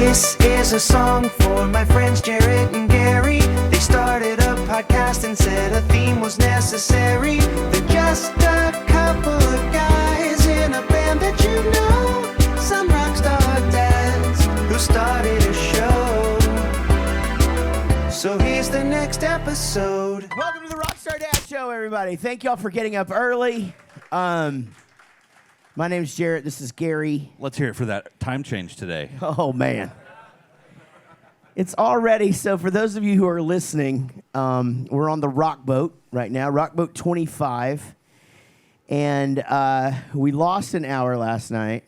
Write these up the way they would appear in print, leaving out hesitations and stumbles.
This is a song for my friends Jaret and Gary. They started a podcast and said a theme was necessary. They're just a couple of guys in a band that you know. Some rockstar dads who started a show. So here's the next episode. Welcome to the Rockstar Dad Show, everybody. Thank y'all for getting up early. My name's Jaret. This is Gary. Let's hear it for that time change today. Oh, man. It's already, so for those of you who are listening, we're on the Rock Boat right now, Rock Boat 25. And we lost an hour last night.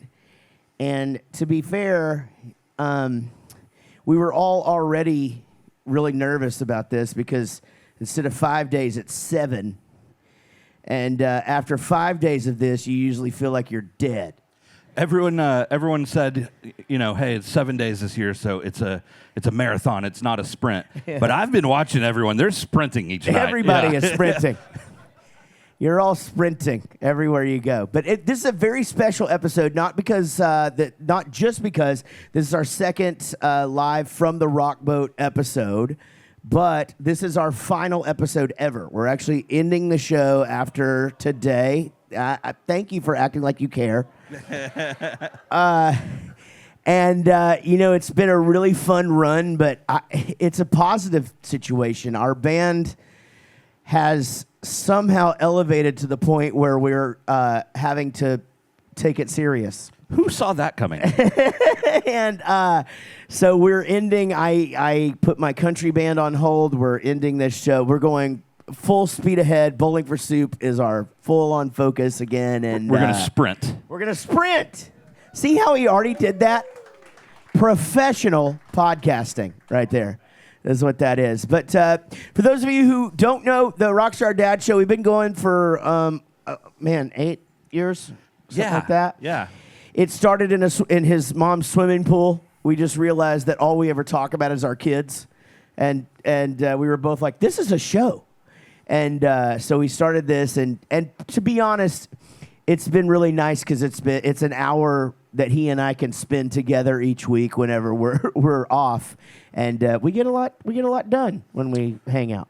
And to be fair, we were all already really nervous about this because instead of 5 days, it's 7. And after 5 days of this, you usually feel like you're dead. Everyone said, you know, hey, it's 7 days this year, so it's a marathon. It's not a sprint. Yeah. But I've been watching everyone. They're sprinting each night. Everybody is sprinting. You're all sprinting everywhere you go. But this is a very special episode, not just because this is our second live from the Rock Boat episode. But this is our final episode ever. We're actually ending the show after today. I thank you for acting like you care. You know, it's been a really fun run, but it's a positive situation. Our band has somehow elevated to the point where we're having to take it serious. Who saw that coming? And so we're ending. I put my country band on hold. We're ending this show. We're going full speed ahead. Bowling for Soup is our full-on focus again. And we're going to sprint. We're going to sprint. See how he already did that? Professional podcasting right there. That's what that is. But for those of you who don't know the Rockstar Dad Show, we've been going for, 8 years? Something like that? Yeah. It started in his mom's swimming pool. We just realized that all we ever talk about is our kids, and we were both like, "This is a show," and so we started this. And to be honest, it's been really nice because it's an hour that he and I can spend together each week whenever we're off, and we get a lot done when we hang out.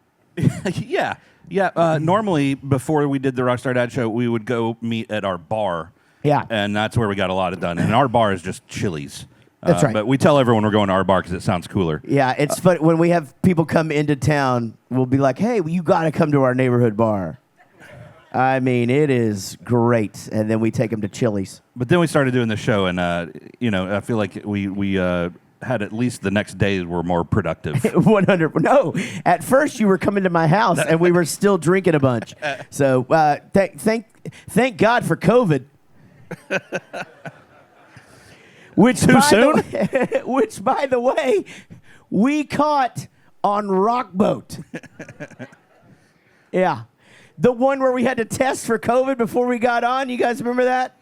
Yeah. Normally, before we did the Rockstar Dad Show, we would go meet at our bar. Yeah. And that's where we got a lot of done. And our bar is just Chili's. That's right. But we tell everyone we're going to our bar because it sounds cooler. Yeah, it's fun. When we have people come into town, we'll be like, hey, you got to come to our neighborhood bar. I mean, it is great. And then we take them to Chili's. But then we started doing the show, and, I feel like we had at least the next days were more productive. 100. No, at first you were coming to my house, and we were still drinking a bunch. So thank God for COVID. Which, by the way, we caught on Rock Boat. Yeah. The one where we had to test for COVID before we got on. You guys remember that?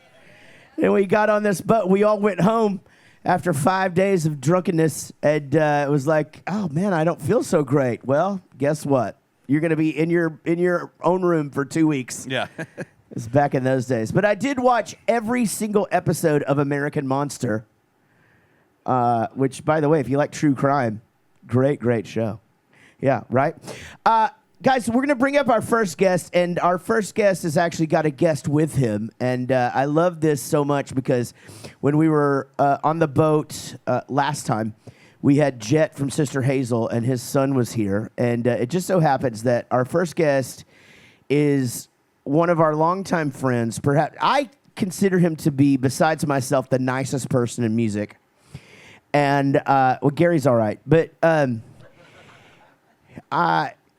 And we got on this boat. We all went home after 5 days of drunkenness. And it was like, oh, man, I don't feel so great. Well, guess what? You're going to be in your own room for 2 weeks. Yeah. It's back in those days. But I did watch every single episode of American Monster, which, by the way, if you like true crime, great show. Yeah, right? Guys, we're going to bring up our first guest, and our first guest has actually got a guest with him. And I love this so much because when we were on the boat last time, we had Jet from Sister Hazel, and his son was here. And it just so happens that our first guest is one of our longtime friends. Perhaps I consider him to be, besides myself, the nicest person in music. And Gary's all right, but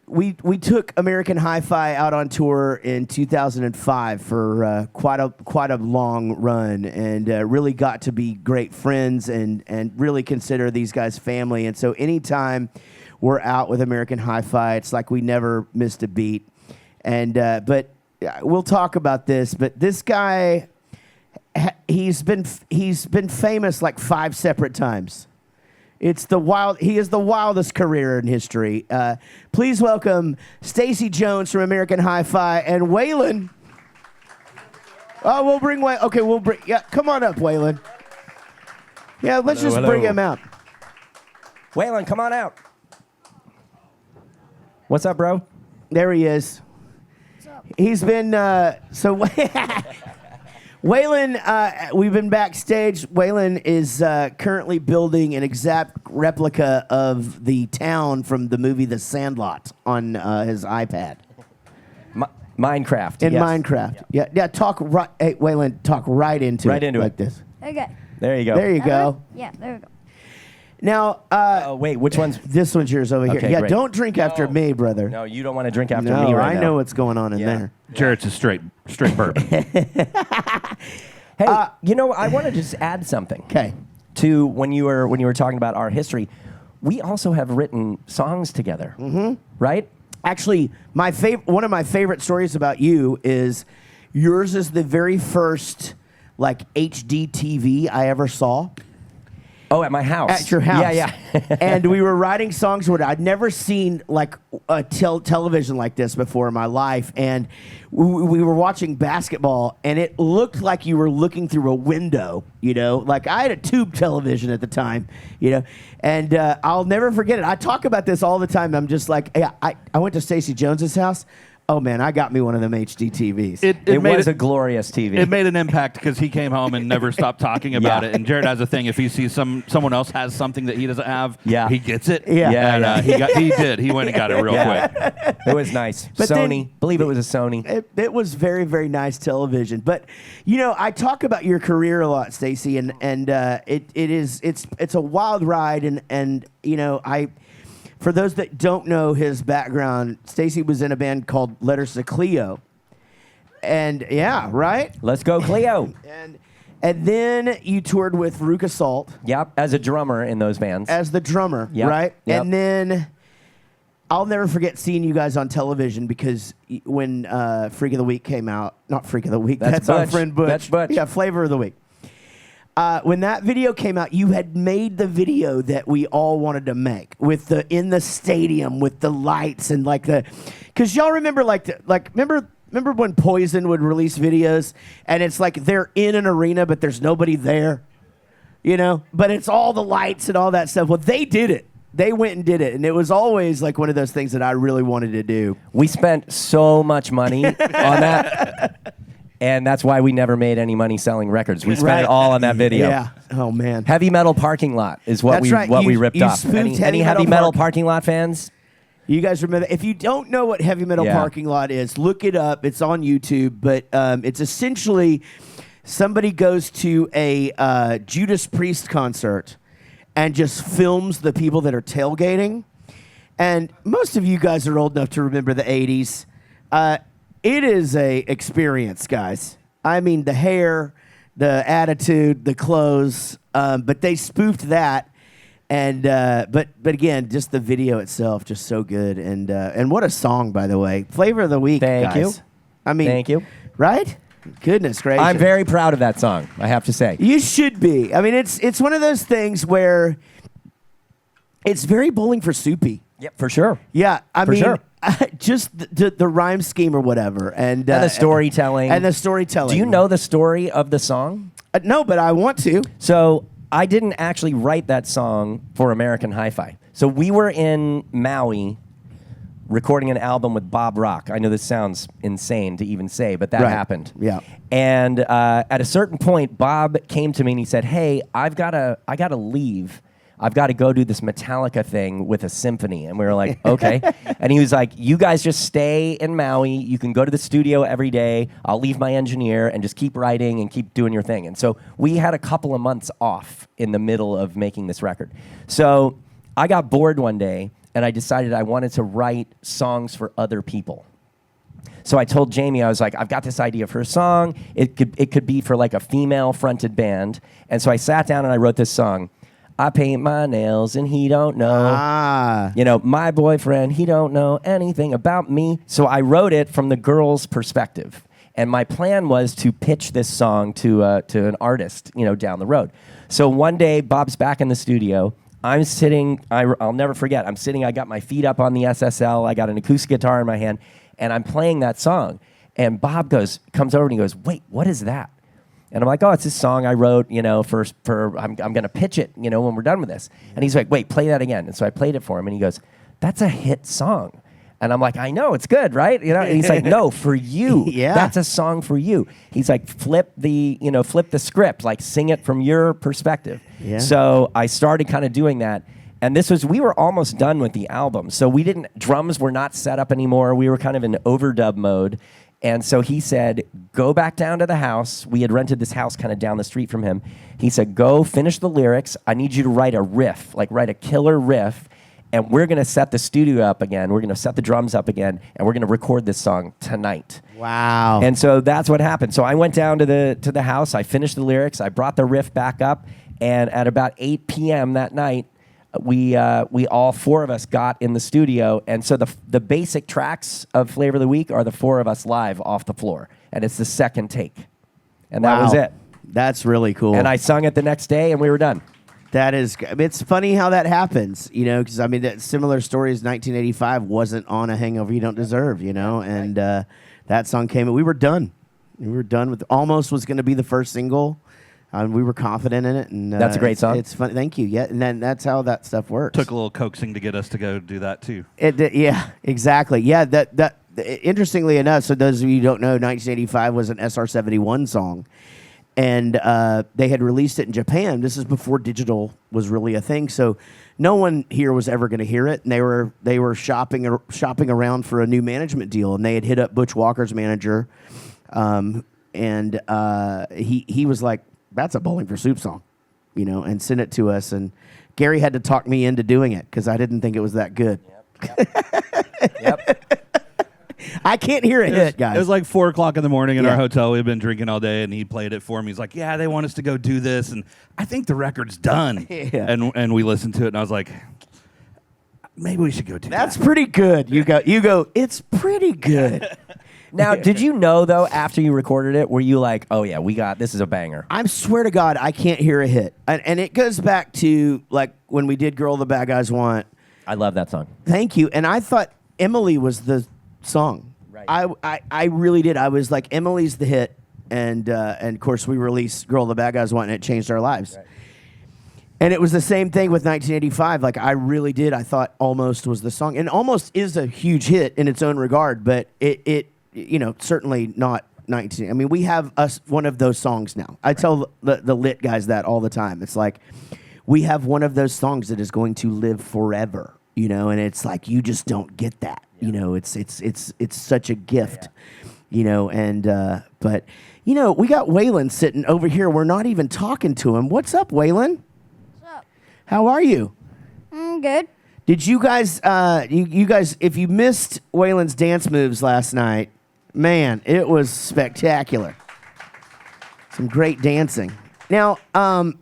we took American Hi-Fi out on tour in 2005 for quite a long run, and really got to be great friends and really consider these guys family. And so anytime we're out with American Hi-Fi, it's like we never missed a beat. And but we'll talk about this, but this guy, he's been famous like 5 separate times. He is the wildest career in history. Please welcome Stacey Jones from American Hi-Fi and Waylon. Oh, we'll bring Waylon. Okay, yeah, come on up, Waylon. Yeah, let's just bring him out. Waylon, come on out. What's up, bro? There he is. He's been so. Waylon, we've been backstage. Waylon is currently building an exact replica of the town from the movie The Sandlot on his iPad. Minecraft. In yes. Minecraft. Yeah. Talk right. Hey, Waylon, talk right into it. Into like it. this. Okay. There you go. There you go. Yeah, there we go. Now, Oh, wait, which one's? this one's yours over here. Okay, Yeah, great. don't drink after me, brother. No, you don't want to drink after No, me right now. I know what's going on in Yeah. there. Jaret's a straight bourbon. Hey, I want to just add something. Okay. To when you were talking about our history, we also have written songs together. Mm-hmm. Right? Actually, one of my favorite stories about you is yours is the very first like HD TV I ever saw. Oh, at my house. At your house. Yeah. And we were writing songs with it. I'd never seen like a television like this before in my life. And we were watching basketball, and it looked like you were looking through a window, Like I had a tube television at the time, And I'll never forget it. I talk about this all the time. I'm just like, hey, I went to Stacey Jones's house. Oh, man, I got me one of them HD TVs. It was a glorious TV. It made an impact because he came home and never stopped talking about it. And Jaret has a thing. If he sees someone else has something that he doesn't have, he gets it. Yeah. And he did. He went and got it real quick. It was nice. But Sony. Believe it was a Sony. It was very, very nice television. But I talk about your career a lot, Stacey, and it's a wild ride, and for those that don't know his background, Stacey was in a band called Letters to Cleo. And yeah, right? Let's go, Cleo. And then you toured with Rook Assault. Yep, as a drummer in those bands. As the drummer, Yep, right? yep. And then I'll never forget seeing you guys on television because when Freak of the Week came out, not Freak of the Week, that's our Butch. friend Butch. That's Butch. Yeah, Flavor of the Week. When that video came out, you had made the video that we all wanted to make with in the stadium with the lights and because y'all remember remember when Poison would release videos and it's like they're in an arena but there's nobody there, but it's all the lights and all that stuff. Well, they did it. They went and did it, and it was always like one of those things that I really wanted to do. We spent so much money on that. And that's why we never made any money selling records. We spent it all on that video. Yeah. Oh, man. Heavy Metal Parking Lot is what That's right. we You ripped off. spoofed Any Heavy Metal Parking Lot fans? You guys remember? If you don't know what Heavy Metal Parking Lot is, look it up. It's on YouTube. But it's essentially somebody goes to a Judas Priest concert and just films the people that are tailgating. And most of you guys are old enough to remember the 80s. It is a experience, guys. I mean, the hair, the attitude, the clothes, but they spoofed that, and but again, just the video itself, just so good, and what a song, by the way, Flavor of the Week. Thank guys. you. I mean, Thank you. Right? Goodness gracious. I'm very proud of that song, I have to say. You should be. I mean, it's one of those things where it's very Bowling for Soupy. Yep, for sure. Yeah, I mean, sure. Just the rhyme scheme or whatever, and the storytelling. and the storytelling. Do you know the story of the song? No, but I want to. So I didn't actually write that song for American Hi-Fi. So we were in Maui recording an album with Bob Rock. I know this sounds insane to even say, but that happened. Yeah. And at a certain point, Bob came to me and he said, "Hey, I gotta leave. I've got to go do this Metallica thing with a symphony." And we were like, okay. And he was like, "You guys just stay in Maui. You can go to the studio every day. I'll leave my engineer and just keep writing and keep doing your thing." And so we had a couple of months off in the middle of making this record. So I got bored one day and I decided I wanted to write songs for other people. So I told Jamie, I was like, "I've got this idea for a song. It could be for like a female fronted band." And so I sat down and I wrote this song. I paint my nails and he don't know. My boyfriend, he don't know anything about me. So I wrote it from the girl's perspective. And my plan was to pitch this song to an artist, down the road. So one day, Bob's back in the studio. I'm sitting, I'll never forget, I got my feet up on the SSL. I got an acoustic guitar in my hand, and I'm playing that song. And Bob comes over and he goes, "Wait, what is that?" And I'm like, oh, it's this song I wrote, for I'm going to pitch it, when we're done with this. And he's like, wait, play that again. And so I played it for him, and he goes, that's a hit song. And I'm like, I know, it's good, right? And he's like, no, for you. Yeah. That's a song for you. He's like, flip the script, like sing it from your perspective. Yeah. So I started kind of doing that. And we were almost done with the album. So drums were not set up anymore. We were kind of in overdub mode. And so he said, go back down to the house. We had rented this house kind of down the street from him. He said, go finish the lyrics. I need you to write a riff, like write a killer riff. And we're going to set the studio up again. We're going to set the drums up again. And we're going to record this song tonight. Wow. And so that's what happened. So I went down to the house. I finished the lyrics. I brought the riff back up. And at about 8 p.m. that night, we all four of us got in the studio, and so the basic tracks of Flavor of the Week are the four of us live off the floor, and it's the second take, and that was it. That's really cool. And I sung it the next day, and we were done. It's funny how that happens, because that similar story is 1985 wasn't on A Hangover You Don't Deserve, and that song came and we were done. We were done with Almost was going to be the first single. We were confident in it, and that's a great song. It's fun. Thank you. Yeah, and then that's how that stuff works. Took a little coaxing to get us to go do that too. Yeah, exactly. Yeah, that. Interestingly enough, so those of you who don't know, 1985 was an SR-71 song, and they had released it in Japan. This is before digital was really a thing, so no one here was ever going to hear it. And they were shopping around for a new management deal, and they had hit up Butch Walker's manager, and he was like, that's a Bowling for Soup song, and sent it to us. And Gary had to talk me into doing it because I didn't think it was that good. Yep. I can't hear a hit, guys. It was like 4 o'clock in the morning in our hotel. We'd been drinking all day, and he played it for me. He's like, yeah, they want us to go do this, and I think the record's done. Yeah. And we listened to it, and I was like, maybe we should go do that. That's pretty good. You go, it's pretty good. Now, did you know, though, after you recorded it, were you like, oh, yeah, this is a banger? I swear to God, I can't hear a hit. And it goes back to, like, when we did Girl the Bad Guys Want. I love that song. Thank you. And I thought Emily was the song. Right. I really did. I was like, Emily's the hit. And of course, we released Girl the Bad Guys Want, and it changed our lives. Right. And it was the same thing with 1985. Like, I really did. I thought Almost was the song. And Almost is a huge hit in its own regard, but it certainly not 19. I mean, we have one of those songs now. I tell the lit guys that all the time. It's like, we have one of those songs that is going to live forever, and it's like, you just don't get that. Yeah. It's such a gift, but we got Waylon sitting over here. We're not even talking to him. What's up, Waylon? What's up? How are you? Good. Did you guys, you guys, if you missed Waylon's dance moves last night, man, it was spectacular. Some great dancing. Now, I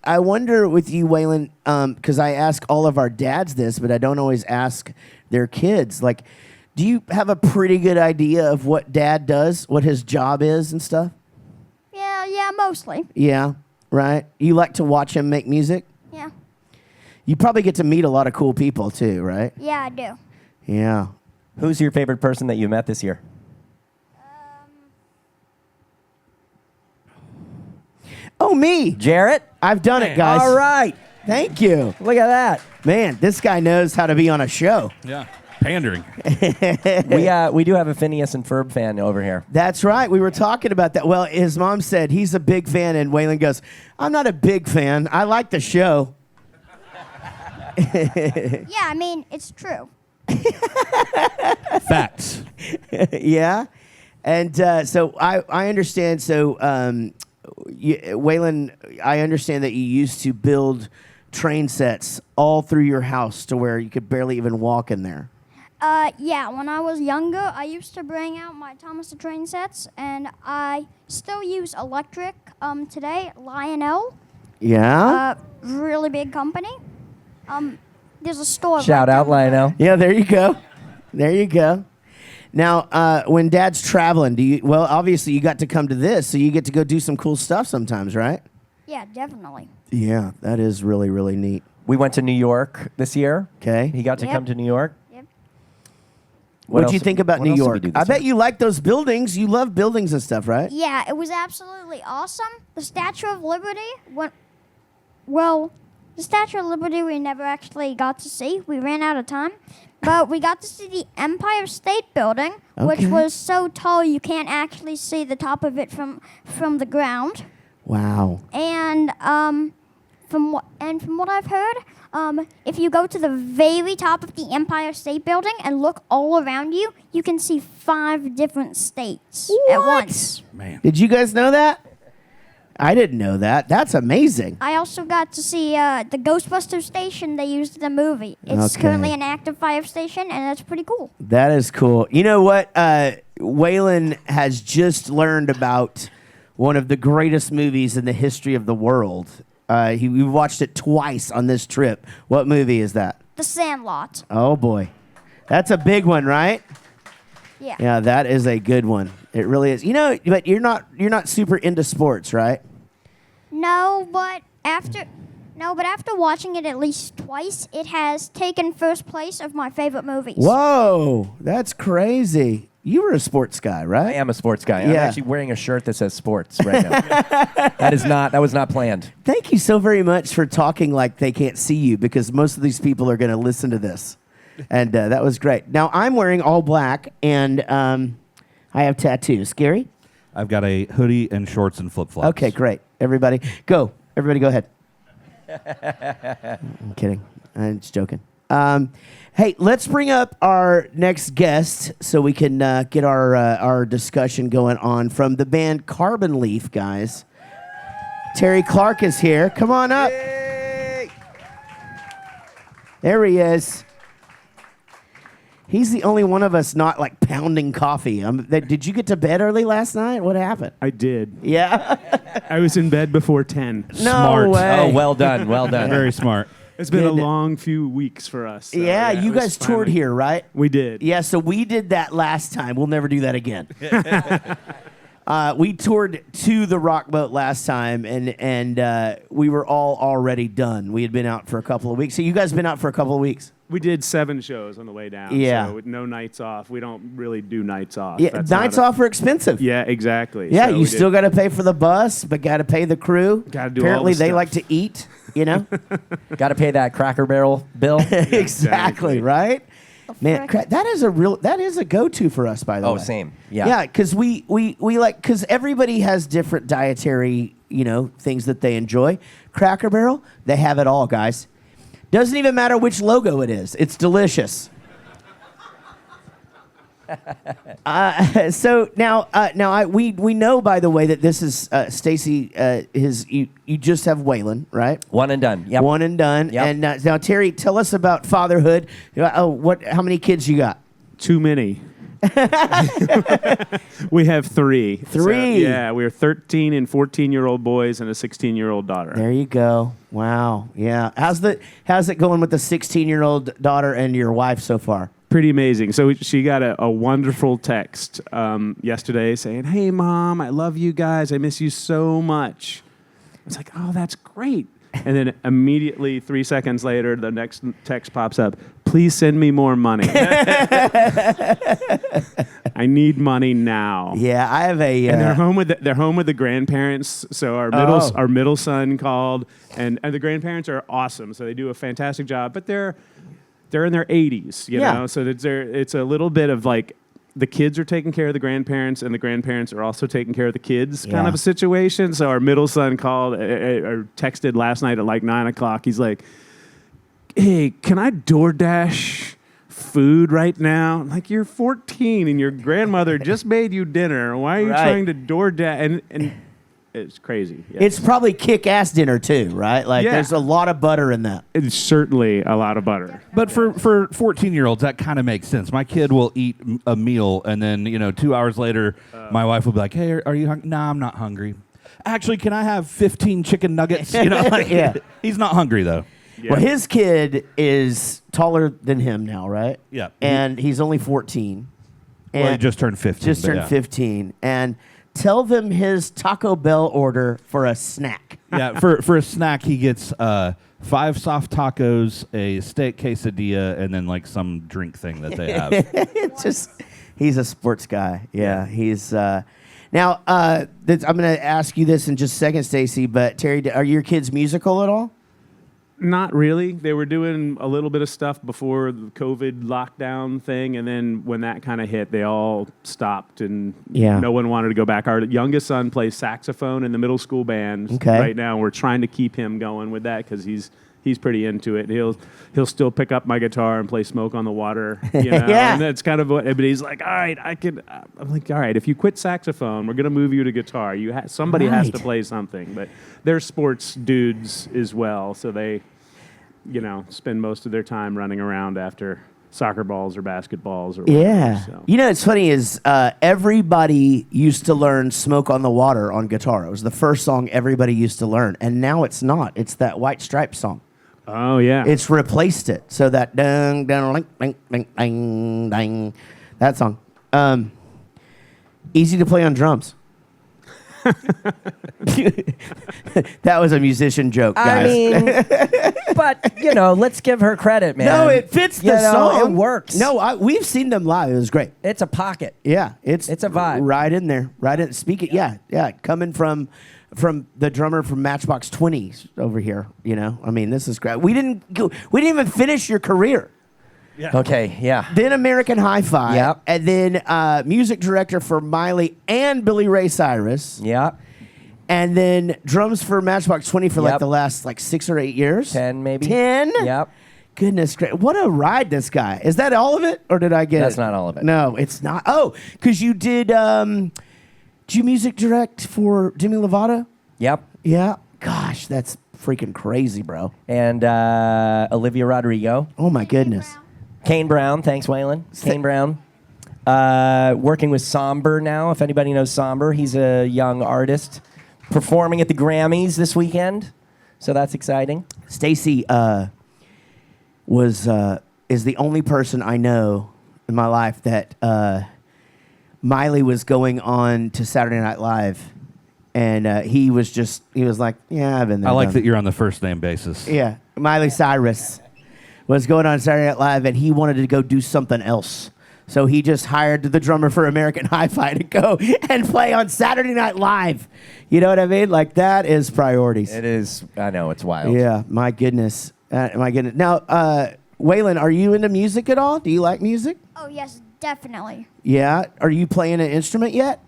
wonder with you, Waylon, because I ask all of our dads this, but I don't always ask their kids. Like, do you have a pretty good idea of what Dad does, what his job is and stuff? Yeah, mostly. Yeah, right. You like to watch him make music? Yeah. You probably get to meet a lot of cool people too, right? Yeah, I do. Yeah. Who's your favorite person that you met this year? Oh, me. Jaret? I've done it, guys. All right. Thank you. Look at that. Man, this guy knows how to be on a show. Yeah, pandering. We do have a Phineas and Ferb fan over here. That's right. We were talking about that. Well, his mom said he's a big fan, and Waylon goes, I'm not a big fan. I like the show. Yeah, I mean, it's true. Facts. Yeah. And so I understand. So, Waylon, I understand that you used to build train sets all through your house to where you could barely even walk in there. Yeah, when I was younger, I used to bring out my Thomas the Train sets, and I still use electric today, Lionel. Yeah? Really big company. There's a store. Shout right out, down the road. Lionel. Yeah, there you go. There you go. Now, when Dad's traveling, well, obviously you got to come to this, so you get to go do some cool stuff sometimes, right? Yeah, definitely. Yeah, that is really, really neat. We went to New York this year. Okay. He got to Yep. come to New York. Yep. What'd else- you think about what New else did we York? do I this bet year? you like those buildings. You love buildings and stuff, right? Yeah, it was absolutely awesome. The Statue of Liberty well, the Statue of Liberty we never actually got to see. We ran out of time. But we got to see the Empire State Building, which Okay. was so tall you can't actually see the top of it from the ground. Wow. And from what I've heard, if you go to the very top of the Empire State Building and look all around you, you can see 5 different states at once. Man. Did you guys know that? I didn't know that. That's amazing. I also got to see the Ghostbuster station they used in the movie. It's Okay. currently an active fire station, and that's pretty cool. That is cool. You know what? Waylon has just learned about one of the greatest movies in the history of the world. We watched it twice on this trip. What movie is that? The Sandlot. Oh boy, that's a big one, right? Yeah. Yeah, that is a good one. It really is. You know, but you're not super into sports, right? No, but after watching it at least twice, it has taken first place of my favorite movies. Whoa, that's crazy. You were a sports guy, I right? am a sports guy. I'm Yeah. actually wearing a shirt that says sports right now. That was not planned. Thank you so very much for talking like they can't see you, because most of these people are going to listen to this. And that was great. Now, I'm wearing all black, and I have tattoos. Gary? I've got a hoodie and shorts and flip-flops. Okay, great. Everybody, go. Everybody go ahead. I'm kidding. I'm just joking. Hey, let's bring up our next guest so we can get our discussion going on from the band Carbon Leaf, guys. Terry Clark is here. Come on up. There he is. He's the only one of us not like pounding coffee. Did you get to bed early last night? What happened? I did. Yeah. I was in bed before 10. No Smart. way. Oh, well done. Well done. Very smart. It's been a Good. long few weeks for us. So, Yeah, it you was guys toured finally- here, right? We did. Yeah, so we did that last time. We'll never do that again. We toured to the Rock Boat last time, and we were all already done. We had been out for a couple of weeks. So you guys been out for a couple of weeks? We did 7 shows on the way down. Yeah. So with no nights off. We don't really do nights off. Yeah, That's nights not a- off are expensive. Yeah, exactly. Yeah, So you we still did- got to pay for the bus, but got to pay the crew. Gotta do all Apparently, the they stuff. like to eat. You know, Got to pay that Cracker Barrel bill. exactly right. Man, frick. that is a go-to for us, by the way. Oh, same. Yeah. Yeah, because we because everybody has different dietary, things that they enjoy. Cracker Barrel, they have it all, guys. Doesn't even matter which logo it is. It's delicious. So now we know, by the way, that this is Stacy. You just have Waylon, right? One and done. Yep. One and done. Yep. And now Terry, tell us about fatherhood. How many kids you got? Too many. We have 3. Three. Yeah, we're 13 and 14-year-old boys and a 16-year-old daughter. There you go. Wow. Yeah. How's it going with the 16-year-old daughter and your wife so far? Pretty amazing. So she got a wonderful text yesterday saying, "Hey, Mom, I love you guys. I miss you so much." I was like, "Oh, that's great." And then immediately 3 seconds later, the next text pops up. "Please send me more money. I need money now." Yeah, I have a. And they're home with the grandparents. So our middle son called, and the grandparents are awesome. So they do a fantastic job. But they're in their 80s, you Yeah. know. So it's a little bit of like the kids are taking care of the grandparents, and the grandparents are also taking care of the kids, kind Yeah. of a situation. So our middle son called or texted last night at like 9:00. He's like, "Hey, can I DoorDash food right now?" I'm like, "You're 14 and your grandmother just made you dinner. Why are you Right. trying to DoorDash?" And it's crazy. Yeah. It's probably kick-ass dinner too, right? Like Yeah. there's a lot of butter in that. It's certainly a lot of butter. But for 14-year-olds, that kind of makes sense. My kid will eat a meal, and then 2 hours later, my wife will be like, "Hey, are you hungry?" "No, I'm not hungry." "Actually, can I have 15 chicken nuggets?" Yeah. He's not hungry though. Yeah. Well, his kid is taller than him now, right? Yeah. And he's only 14. Well, he And just turned 15. just but turned yeah. 15. And tell them his Taco Bell order for a snack. Yeah, for a snack, he gets 5 soft tacos, a steak quesadilla, and then like some drink thing that they have. It's just he's a sports guy. Yeah, he's. Now, I'm going to ask you this in just a second, Stacy. But Terry, are your kids musical at all? Not really. They were doing a little bit of stuff before the COVID lockdown thing, and then when that kind of hit, they all stopped, and no one wanted to go back. Our youngest son plays saxophone in the middle school band right now. We're trying to keep him going with that because he's pretty into it. He'll still pick up my guitar and play "Smoke on the Water," you know. And that's kind of what. But he's like, "All right, I can." I'm like, "All right, if you quit saxophone, we're gonna move you to guitar. Somebody has to play something." But they're sports dudes as well, so they, spend most of their time running around after soccer balls or basketballs or whatever. So. It's funny is everybody used to learn "Smoke on the Water" on guitar. It was the first song everybody used to learn, and now it's not. It's that White Stripes song. Oh, yeah. It's replaced it. So that dang, dang, dang, dang, dang, dang, that song. Easy to play on drums. That was a musician joke, guys. I mean, but, let's give her credit, man. No, it fits the song. It works. No, we've seen them live. It was great. It's a pocket. Yeah. It's a vibe. Right in there. Right in. Speaking, yeah. Coming from the drummer from Matchbox 20 over here, I mean, this is great. We didn't even finish your career. Yeah. Okay, yeah. Then American Hi-Fi. Yep. And then music director for Miley and Billy Ray Cyrus. Yeah. And then drums for Matchbox 20 for like the last 6 or 8 years. 10 maybe. 10? Yep. Goodness gracious. What a ride this guy. Is that all of it? Or did I get That's it? not all of it. No, it's not. Oh, because you did you music direct for Demi Lovato? Yep. Yeah. Gosh, that's freaking crazy, bro. And Olivia Rodrigo. Oh, my goodness. Kane Brown. Thanks, Waylon. Kane Brown. Working with Somber now. If anybody knows Somber, he's a young artist performing at the Grammys this weekend. So that's exciting. Stacy is the only person I know in my life that Miley was going on to Saturday Night Live, and he was like, yeah, I've been there. I like done that you're on the first name basis. Yeah, Miley Cyrus was going on Saturday Night Live, and he wanted to go do something else. So he just hired the drummer for American Hi-Fi to go and play on Saturday Night Live. You know what I mean? Like, that is priorities. It is. I know, it's wild. Yeah, my goodness. Now, Waylon, are you into music at all? Do you like music? Oh, yes, definitely. Yeah. Are you playing an instrument yet?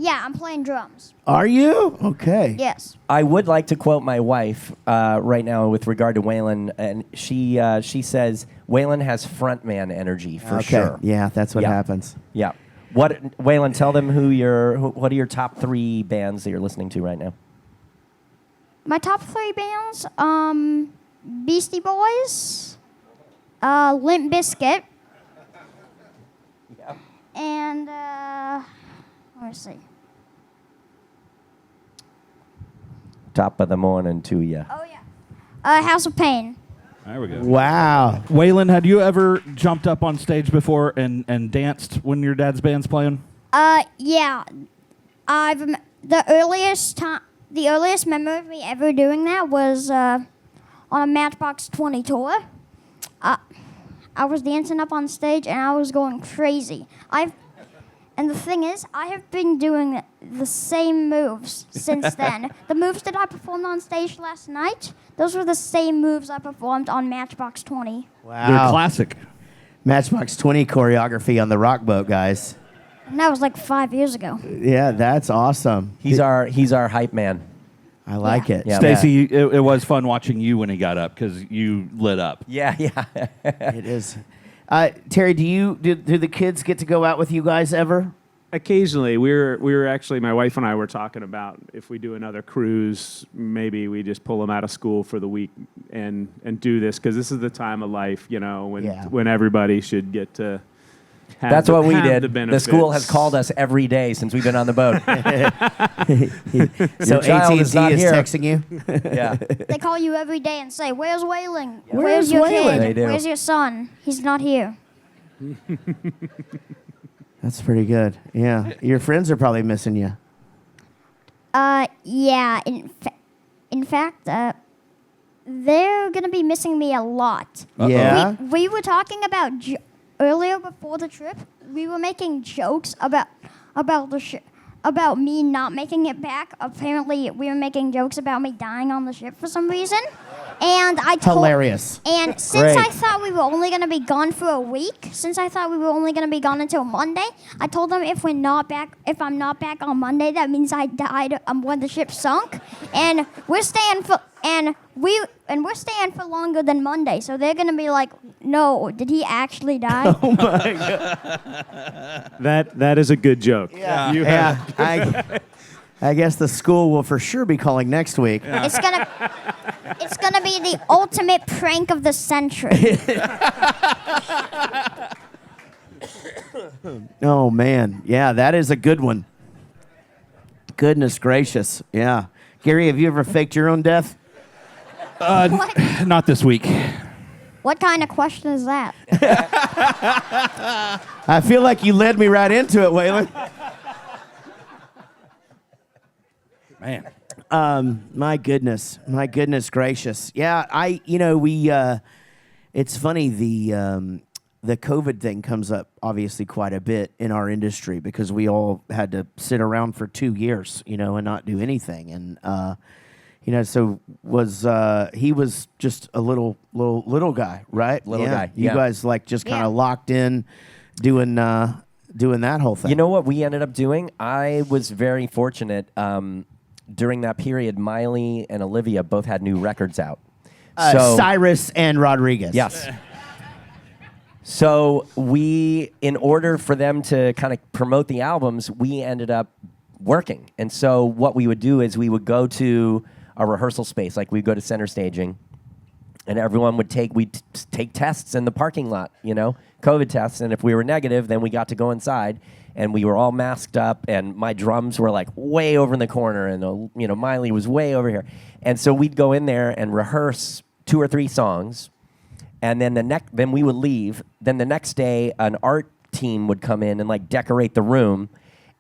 Yeah, I'm playing drums. Are you? Okay. Yes. I would like to quote my wife right now with regard to Waylon, and she says Waylon has frontman energy for sure. Yeah, that's what happens. Yeah. Waylon? Tell them what are your top 3 bands that you're listening to right now? My top 3 bands: Beastie Boys, Limp Bizkit, and let me see. Top of the morning to you. Oh yeah, House of Pain. There we go. Wow. Waylon, had you ever jumped up on stage before and danced when your dad's band's playing? Yeah. The earliest memory of me ever doing that was on a Matchbox 20 tour. I was dancing up on stage and I was going crazy. And the thing is, I have been doing the same moves since then. The moves that I performed on stage last night, those were the same moves I performed on Matchbox 20. Wow. They're classic. Matchbox 20 choreography on the rock boat, guys. And that was like 5 years ago. Yeah, that's awesome. He's our hype man. I like it. Yeah. Stacy, it was fun watching you when he got up because you lit up. Yeah. It is. Terry, do the kids get to go out with you guys ever? Occasionally, we were actually, my wife and I were talking about if we do another cruise, maybe we just pull them out of school for the week and do this, because this is the time of life, when everybody should get to have That's what we did. The The benefits. school has called us every day since we've been on the boat. So Your child AT&T is not here. texting you? Yeah. They call you every day and say, "Where's Waylon? Where's Where's your Waylon?" kid? They do. Where's your son? He's not here." That's pretty good. Yeah. Your friends are probably missing you. Yeah. In fact, they're gonna be missing me a lot. Yeah. We were talking about earlier before the trip. We were making jokes about about me not making it back. Apparently, we were making jokes about me dying on the ship for some reason. And I told, Hilarious. And since Great. I thought we were only going to be gone for a week, since I thought we were only going to be gone until Monday, I told them if I'm not back on Monday, that means I died when the ship sunk. And we're staying for we're staying for longer than Monday. So they're going to be like, "No, did he actually die?" Oh my God. That is a good joke. Yeah. You have- Yeah. I guess the school will for sure be calling next week. It's gonna be the ultimate prank of the century. Oh man, yeah, that is a good one. Goodness gracious, yeah. Gary, have you ever faked your own death? What? Not this week. What kind of question is that? I feel like you led me right into it, Waylon. Man. My goodness gracious. Yeah, it's funny, the COVID thing comes up obviously quite a bit in our industry because we all had to sit around for 2 years, and not do anything. And, so he was just a little guy, right? Little guy, You yeah. guys just kind Yeah. of locked in doing that whole thing. You know what we ended up doing? I was very fortunate. During that period, Miley and Olivia both had new records out. Cyrus and Rodriguez. Yes. So in order for them to kind of promote the albums, we ended up working. And so what we would do is we would go to a rehearsal space, like we'd go to center staging, and everyone would take tests in the parking lot, COVID tests. And if we were negative, then we got to go inside. And we were all masked up, and my drums were way over in the corner, and Miley was way over here. And so we'd go in there and rehearse 2 or 3 songs, and then then we would leave. Then the next day, an art team would come in and decorate the room,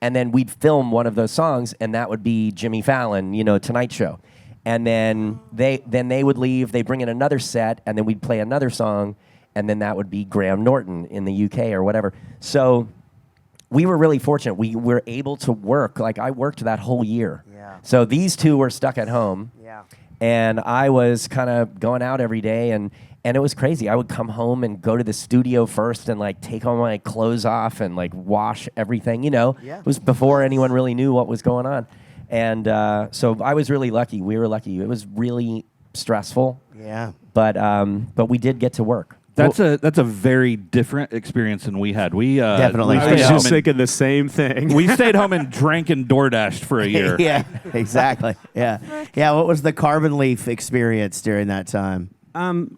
and then we'd film one of those songs, and that would be Jimmy Fallon, Tonight Show. And then they would leave. They bring in another set, and then we'd play another song, and then that would be Graham Norton in the UK or whatever. So we were really fortunate. We were able to work. I worked that whole year. Yeah. So these two were stuck at home. Yeah. And I was kind of going out every day, and it was crazy. I would come home and go to the studio first and take all my clothes off and wash everything. Yeah. It was before anyone really knew what was going on. And so I was really lucky. We were lucky. It was really stressful. Yeah. But we did get to work. That's a very different experience than we had. We Definitely. we I stayed was home just and- thinking the same thing. we stayed home and drank and DoorDashed for a year. Yeah, exactly. Yeah. Yeah, what was the Carbon Leaf experience during that time?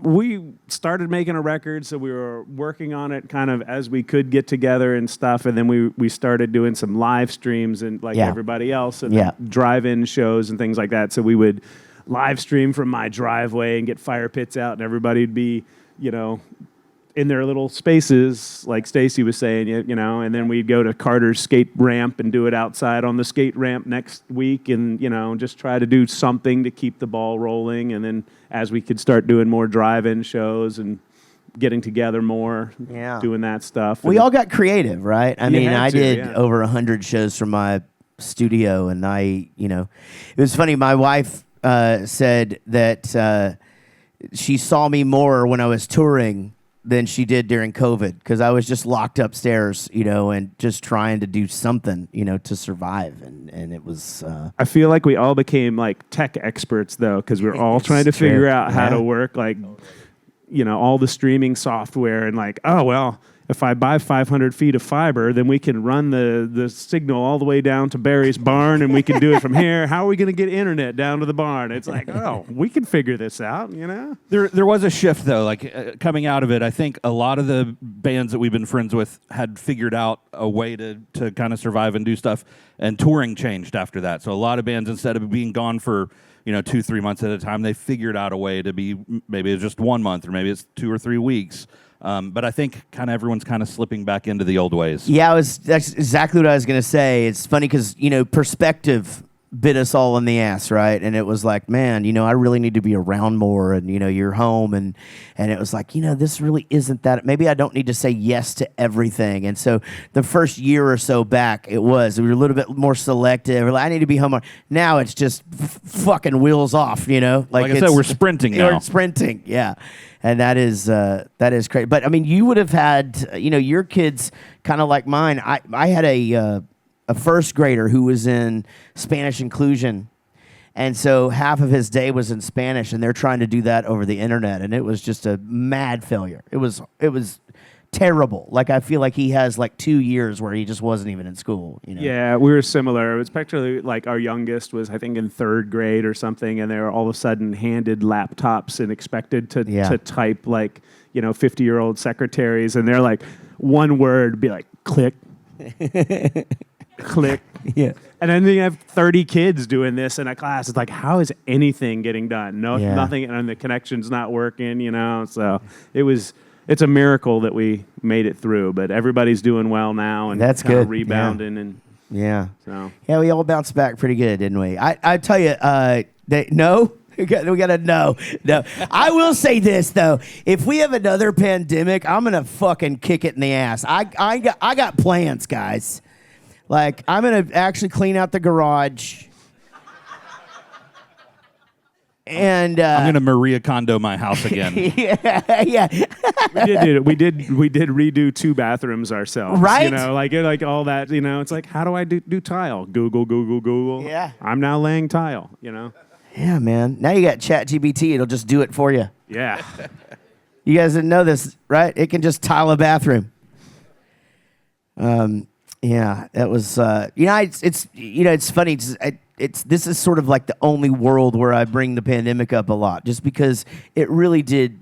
We started making a record, so we were working on it kind of as we could get together and stuff, and then we started doing some live streams and Yeah. everybody else, and Yeah. drive-in shows and things like that. So we would live stream from my driveway and get fire pits out, and everybody would be, in their little spaces, like Stacy was saying, and then we'd go to Carter's skate ramp and do it outside on the skate ramp next week, and just try to do something to keep the ball rolling. And then as we could start doing more drive-in shows and getting together more, Yeah. doing that stuff. We And- all got creative, right? I mean, had I to, did yeah. over 100 shows from my studio, and it was funny. My wife said that she saw me more when I was touring than she did during COVID because I was just locked upstairs, and just trying to do something, to survive. And it was. I feel like we all became tech experts though, because we're all trying to It's true. figure out how Yeah. to work all the streaming software and if I buy 500 feet of fiber, then we can run the signal all the way down to Barry's barn, and we can do it from here. How are we going to get internet down to the barn? It's we can figure this out, There was a shift though, coming out of it. I think a lot of the bands that we've been friends with had figured out a way to kind of survive and do stuff, and touring changed after that. So a lot of bands, instead of being gone for 2-3 months at a time, they figured out a way to be, maybe it's just 1 month or maybe it's 2 or 3 weeks. But I think kind of everyone's kind of slipping back into the old ways. Yeah, that's exactly what I was going to say. It's funny because, perspective bit us all in the ass, right? And it was like, man, I really need to be around more, and you're home, and it was like, this really isn't that. Maybe I don't need to say yes to everything. And so the first year or so back, we were a little bit more selective. Like, I need to be home. Now it's just fucking wheels off, Like I said, we're sprinting now. We're sprinting, yeah. And that is great. But I mean, you would have had, your kids kind of like mine. I had a first grader who was in Spanish inclusion, and so half of his day was in Spanish, and they're trying to do that over the internet, and it was just a mad failure. It was terrible. Like, I feel like he has like 2 years where he just wasn't even in school. Yeah, we were similar. It was particularly like our youngest was, I think, in 3rd grade or something, and they were all of a sudden handed laptops and expected to type like 50-year-old secretaries, and they're like, one word be like click. Click. Yeah. And then you have 30 kids doing this in a class. It's like, how is anything getting done? Nothing, and the connection's not working, So it's a miracle that we made it through, but everybody's doing well now and that's kind of good. rebounding. And Yeah. so. Yeah, we all bounced back pretty good, didn't we? I tell you, no. We got to no. I will say this though: if we have another pandemic, I'm gonna fucking kick it in the ass. I got plans, guys. Like, I'm gonna actually clean out the garage, and I'm gonna Maria Kondo my house again. yeah. We did redo 2 bathrooms ourselves, Right? like all that. It's like, how do I do tile? Google. Yeah. I'm now laying tile. Yeah, man. Now you got ChatGPT; it'll just do it for you. Yeah. You guys didn't know this, right? It can just tile a bathroom. Yeah, that was. It's funny. This is sort of like the only world where I bring the pandemic up a lot, just because it really did.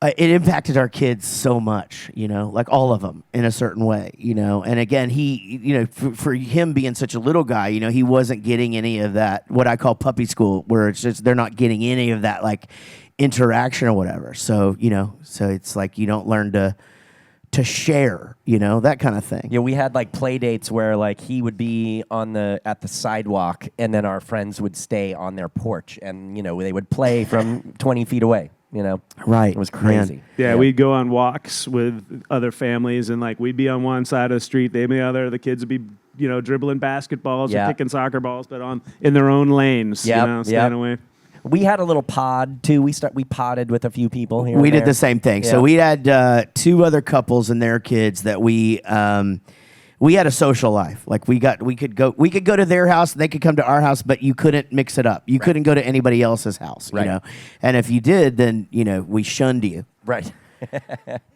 It impacted our kids so much, like all of them in a certain way, And again, he, for him being such a little guy, he wasn't getting any of that, what I call puppy school, where it's just they're not getting any of that like interaction or whatever. So so it's like you don't learn to share, that kind of thing. Yeah, we had like play dates where like he would be at the sidewalk, and then our friends would stay on their porch, and they would play from 20 feet away. Right. It was crazy. Man. Yeah, we'd go on walks with other families, and like we'd be on one side of the street, they'd be the other. The kids would be, dribbling basketballs or kicking soccer balls, but in their own lanes, staying away. We had a little pod too. We podded with a few people here. We did the same thing. Yeah. So we had 2 other couples and their kids that we had a social life. Like we could go to their house and they could come to our house, but you couldn't mix it up. You couldn't go to anybody else's house, Right. And if you did, then we shunned you. Right.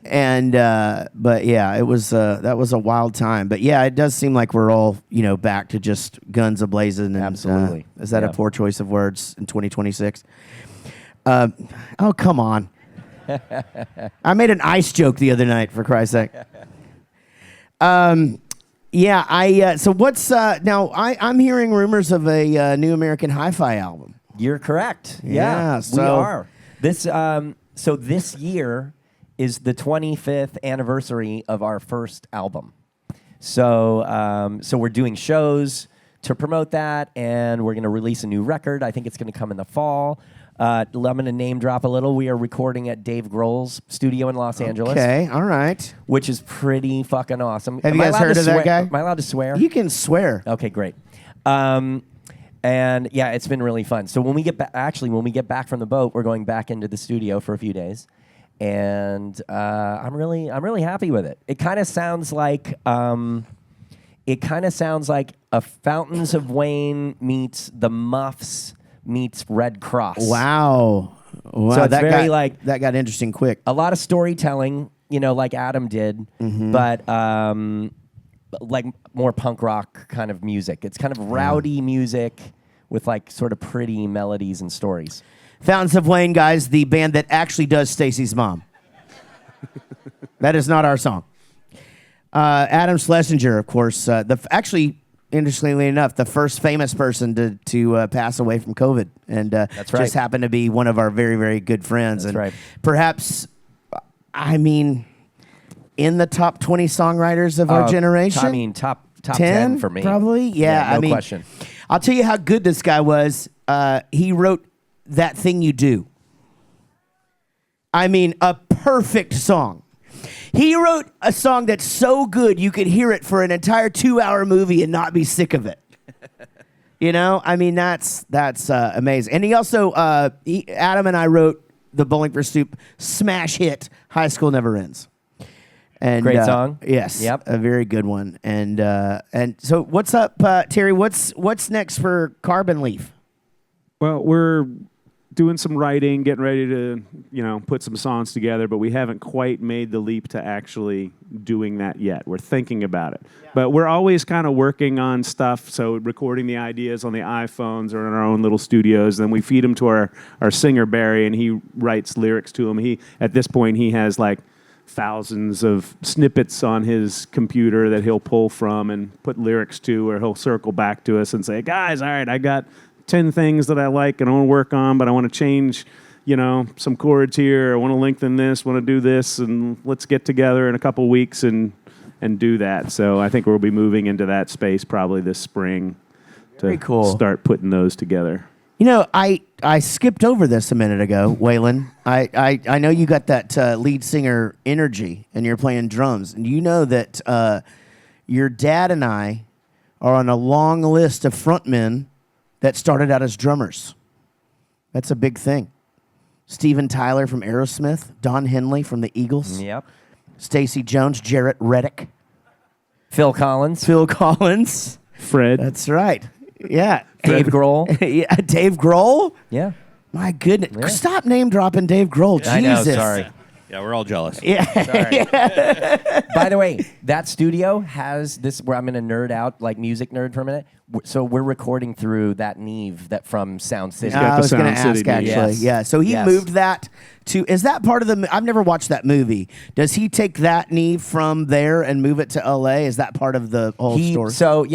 And but yeah, it was that was a wild time. But yeah, it does seem like we're all back to just guns a-blazing. And, Absolutely. Is that a poor choice of words in 2026? Oh, come on. I made an ice joke the other night, for Christ's sake. Yeah, so what's now? I'm hearing rumors of a new American Hi-Fi album. You're correct. Yeah, we so- are. So this year is the 25th anniversary of our first album. So we're doing shows to promote that, and we're going to release a new record. I think it's going to come in the fall. I'm going to name drop a little. We are recording at Dave Grohl's studio in Los Angeles. Okay, all right. Which is pretty fucking awesome. Have you guys heard of that guy? Am I allowed to swear? You can swear. Okay, great. And yeah, it's been really fun. So when we get back from the boat, we're going back into the studio for a few days, and I'm really happy with it. It kind of sounds like a Fountains of Wayne meets the Muffs meets Red Cross. Wow. So it's very that got interesting quick. a lot of storytelling, like Adam did, but like more punk rock kind of music. It's kind of rowdy music with like sort of pretty melodies and stories. Fountains of Wayne, guys, the band that actually does Stacy's mom. That is not our song. Adam Schlesinger, of course, actually, interestingly enough, the first famous person to pass away from COVID, and That's right. just happened to be one of our very, very good friends. That's and right. Perhaps, in the top 20 songwriters of our generation. Top 10 for me. Probably, yeah. No question. I'll tell you how good this guy was. He wrote That Thing You Do. I mean, a perfect song. He wrote a song that's so good you could hear it for an entire 2-hour movie and not be sick of it. You know, I mean, that's amazing. And he also, Adam and I wrote the Bowling for Soup smash hit, High School Never Ends. And, Great song. Yes. Yep. A very good one. And so what's up, Terry? What's next for Carbon Leaf? Well, we're doing some writing, getting ready to, put some songs together, but we haven't quite made the leap to actually doing that yet. We're thinking about it. Yeah. But we're always kind of working on stuff, so recording the ideas on the iPhones or in our own little studios, then we feed them to our singer, Barry, and he writes lyrics to them. At this point, he has like thousands of snippets on his computer that he'll pull from and put lyrics to, or he'll circle back to us and say, guys, all right, I got 10 things that I like and I want to work on, but I want to change, some chords here. I want to lengthen this, want to do this, and let's get together in a couple weeks and do that. So I think we'll be moving into that space probably this spring to start putting those together. I skipped over this a minute ago, Waylon. I know you got that lead singer energy and you're playing drums. And you know that your dad and I are on a long list of frontmen that started out as drummers. That's a big thing. Steven Tyler from Aerosmith, Don Henley from the Eagles. Yep. Stacey Jones, Jaret Reddick. Phil Collins. Fred. That's right. Yeah. Dave Grohl. Yeah, Dave Grohl? Yeah. My goodness. Yeah. Stop name dropping Dave Grohl. Jesus. I know, sorry. Yeah, we're all jealous. Yeah. Sorry. By the way, that studio has this where I'm going to nerd out, like music nerd for a minute. So we're recording through that Neve that from Sound City. I was going to Sound ask, City, actually. yes. Yeah. So he Yes. moved that to, is that part of the, I've never watched that movie. Does he take that Neve from there and move it to LA? Is that part of the whole story?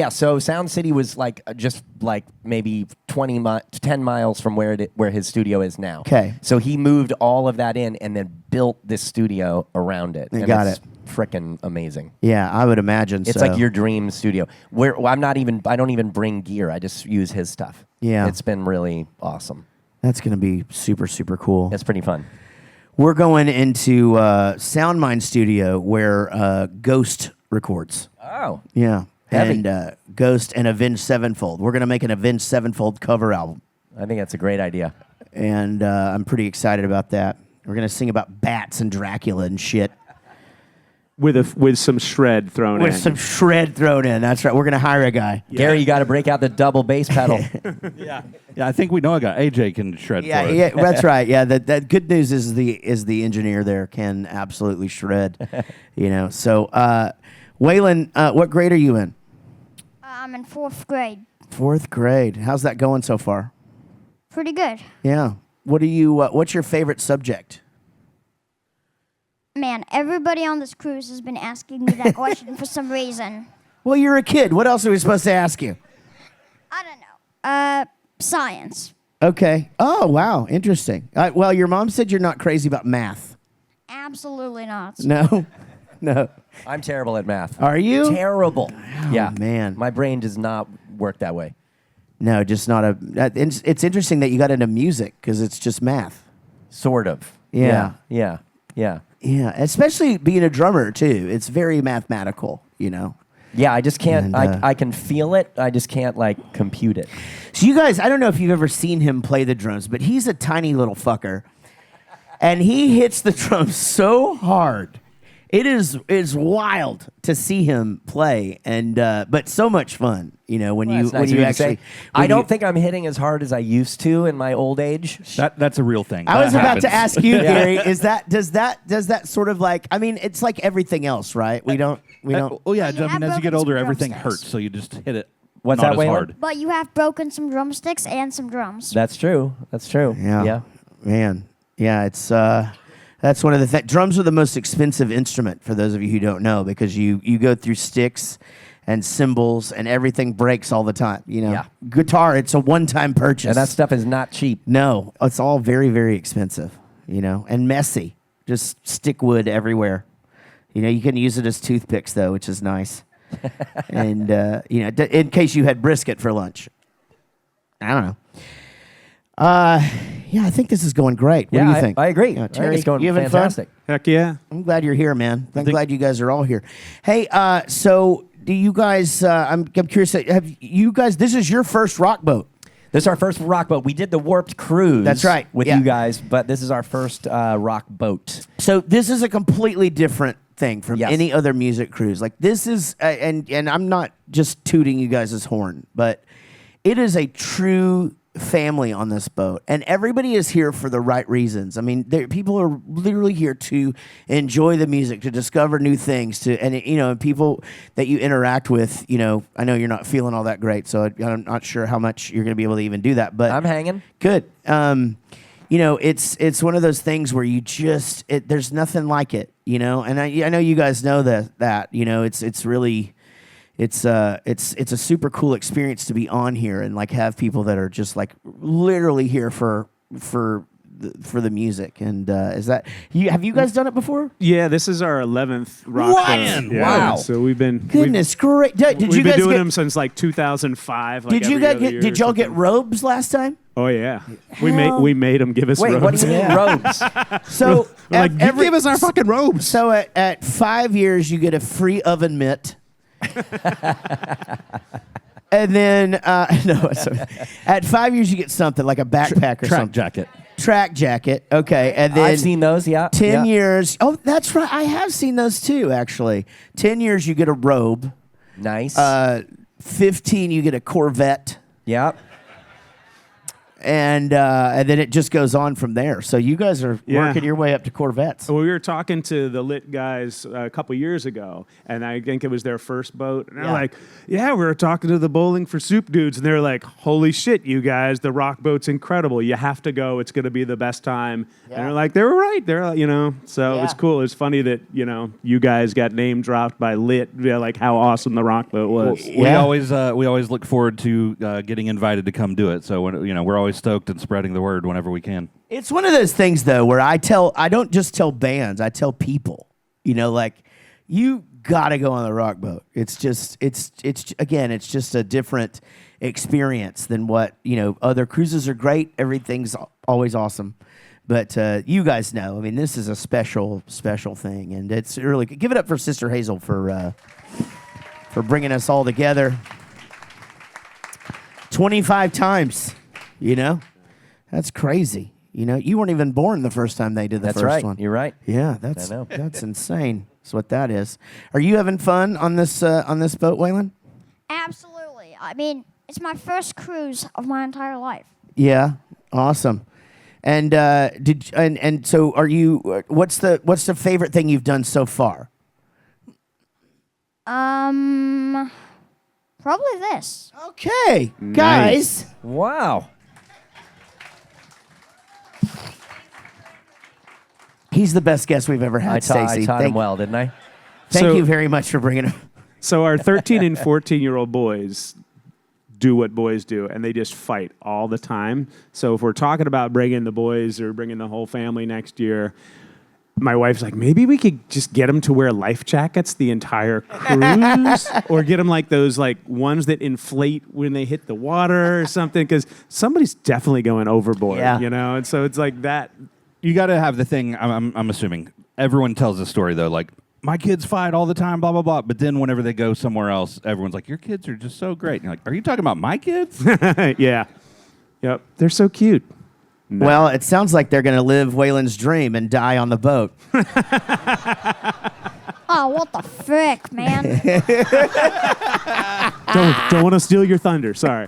So Sound City was like just like maybe 10 miles from where his studio is now. Okay. So he moved all of that in and then built this studio around it. And got it's it. Freaking amazing. Yeah, I would imagine It's so. like your dream studio. I don't even bring gear. I just use his stuff. Yeah. It's been really awesome. That's going to be super, super cool. It's pretty fun. We're going into SoundMind Studio where Ghost records. Oh. Yeah. Heavy. And Ghost and Avenged Sevenfold. We're going to make an Avenged Sevenfold cover album. I think that's a great idea. And I'm pretty excited about that. We're going to sing about bats and Dracula and shit. With some shred thrown in. With some shred thrown in. That's right. We're going to hire a guy. Yeah. Gary, you got to break out the double bass pedal. Yeah, I think we know a guy. AJ can shred for us. Yeah, that's right. Yeah, that good news is the engineer there can absolutely shred. So Waylon, what grade are you in? I'm in 4th grade. 4th grade. How's that going so far? Pretty good. Yeah. What's your favorite subject? Man, everybody on this cruise has been asking me that question for some reason. Well, you're a kid. What else are we supposed to ask you? I don't know. Science. Okay. Oh, wow. Interesting. Well, your mom said you're not crazy about math. Absolutely not. No? No. I'm terrible at math. Are you? Terrible. Yeah. man. My brain does not work that way. No, just not a... It's interesting that you got into music because it's just math. Sort of. Yeah. Yeah. Yeah, especially being a drummer, too. It's very mathematical, Yeah, I just can't. And, I can feel it. I just can't compute it. So you guys, I don't know if you've ever seen him play the drums, but he's a tiny little fucker. And he hits the drums so hard. It is wild to see him play, and but so much fun, when That's nice of you to actually. say. I don't think I'm hitting as hard as I used to in my old age. That's a real thing. I was That about to happens. ask you, Gary. Does that sort of like? I mean, it's like everything else, right? We don't. Oh yeah, But you I mean, have as you get broken older, some everything drumsticks. hurts, so you just hit it. What's not that, as Waylon? hard. But you have broken some drumsticks and some drums. That's true. Yeah. Man. Yeah. It's that's one of the drums are the most expensive instrument for those of you who don't know because you go through sticks and cymbals and everything breaks all the time. Yeah. Guitar, it's a one-time purchase. And that stuff is not cheap. No, it's all very, very expensive. And messy. Just stick wood everywhere. You can use it as toothpicks though, which is nice. And in case you had brisket for lunch. I don't know. Yeah, I think this is going great. What do you think? I agree. Yeah, I think Terry, it's going you having fantastic. Heck yeah. I'm glad you're here, man. I'm glad you guys are all here. Hey, so do you guys? I'm curious. Have you guys? This is your first rock boat. This is our first rock boat. We did the Warped Cruise. That's right. With Yeah. you guys, but this is our first rock boat. So this is a completely different thing from Yes. any other music cruise. Like this is, and I'm not just tooting you guys' horn, but it is a true family on this boat, and everybody is here for the right reasons. I mean, people are literally here to enjoy the music, to discover new things, and people that you interact with. I know you're not feeling all that great, so I'm not sure how much you're going to be able to even do that. But I'm hanging. good. It's one of those things where you just there's nothing like it, And I know you guys know that. It's really. It's a super cool experience to be on here and like have people that are just like literally here for the music. And have you guys done it before? Yeah, this is our 11th rock What? boat. Yeah, Wow. So we've been Goodness, great! Did We've you been guys doing get? them since like 2005. Like Did you every guys other get? year Did or y'all get something. robes last time? Oh yeah, we made them give us Wait, robes. what do you mean robes? So We're like, give us our fucking robes. So at 5 years, you get a free oven mitt. And then, at 5 years, you get something like a backpack or Track something. jacket. Track jacket. Okay. And then I've seen those, yeah. 10 yeah. years. Oh, that's right. I have seen those too, actually. 10 years, you get a robe. Nice. 15, you get a Corvette. yeah. And then it just goes on from there. So you guys are Yeah. working your way up to Corvettes. So we were talking to the Lit guys a couple years ago, and I think it was their first boat. And they're Yeah. like, yeah, we were talking to the Bowling for Soup dudes, and they're like, holy shit, you guys, the rock boat's incredible. You have to go. It's going to be the best time. Yeah. And they're like, they were right. So Yeah. it's cool. It's funny that, you guys got name dropped by Lit, like how awesome the rock boat was. We always look forward to getting invited to come do it. So we're always stoked and spreading the word whenever we can. It's one of those things, though, where I don't just tell bands, I tell people, you got to go on the rock boat. It's just a different experience than what, other cruises are great. Everything's always awesome. But you guys know, I mean, this is a special, special thing. And it's really, give it up for Sister Hazel for bringing us all together 25 times, That's crazy. You weren't even born the first time they did the That's first right. one. You're right. Yeah, I know. that's insane. That's what that is. Are you having fun on this boat, Waylon? Absolutely. I mean, it's my first cruise of my entire life. Yeah, awesome. And so are you? What's the favorite thing you've done so far? Probably this. Okay, guys. Wow. He's the best guest we've ever had, I Stacey. taught him well, didn't I? Thank So- you very much for bringing him. So our 13 and 14-year-old boys do what boys do, and they just fight all the time. So if we're talking about bringing the boys or bringing the whole family next year, my wife's like, maybe we could just get them to wear life jackets the entire cruise, or get them like those like ones that inflate when they hit the water or something, because somebody's definitely going overboard, Yeah. And so it's like that. You got to have the thing. I'm assuming everyone tells the story though, like my kids fight all the time, blah blah blah. But then whenever they go somewhere else, everyone's like, "Your kids are just so great." And you're like, "Are you talking about my kids?" Yeah. Yep. They're so cute. No. Well, it sounds like they're going to live Waylon's dream and die on the boat. Oh, what the frick, man? Don't want to steal your thunder. Sorry.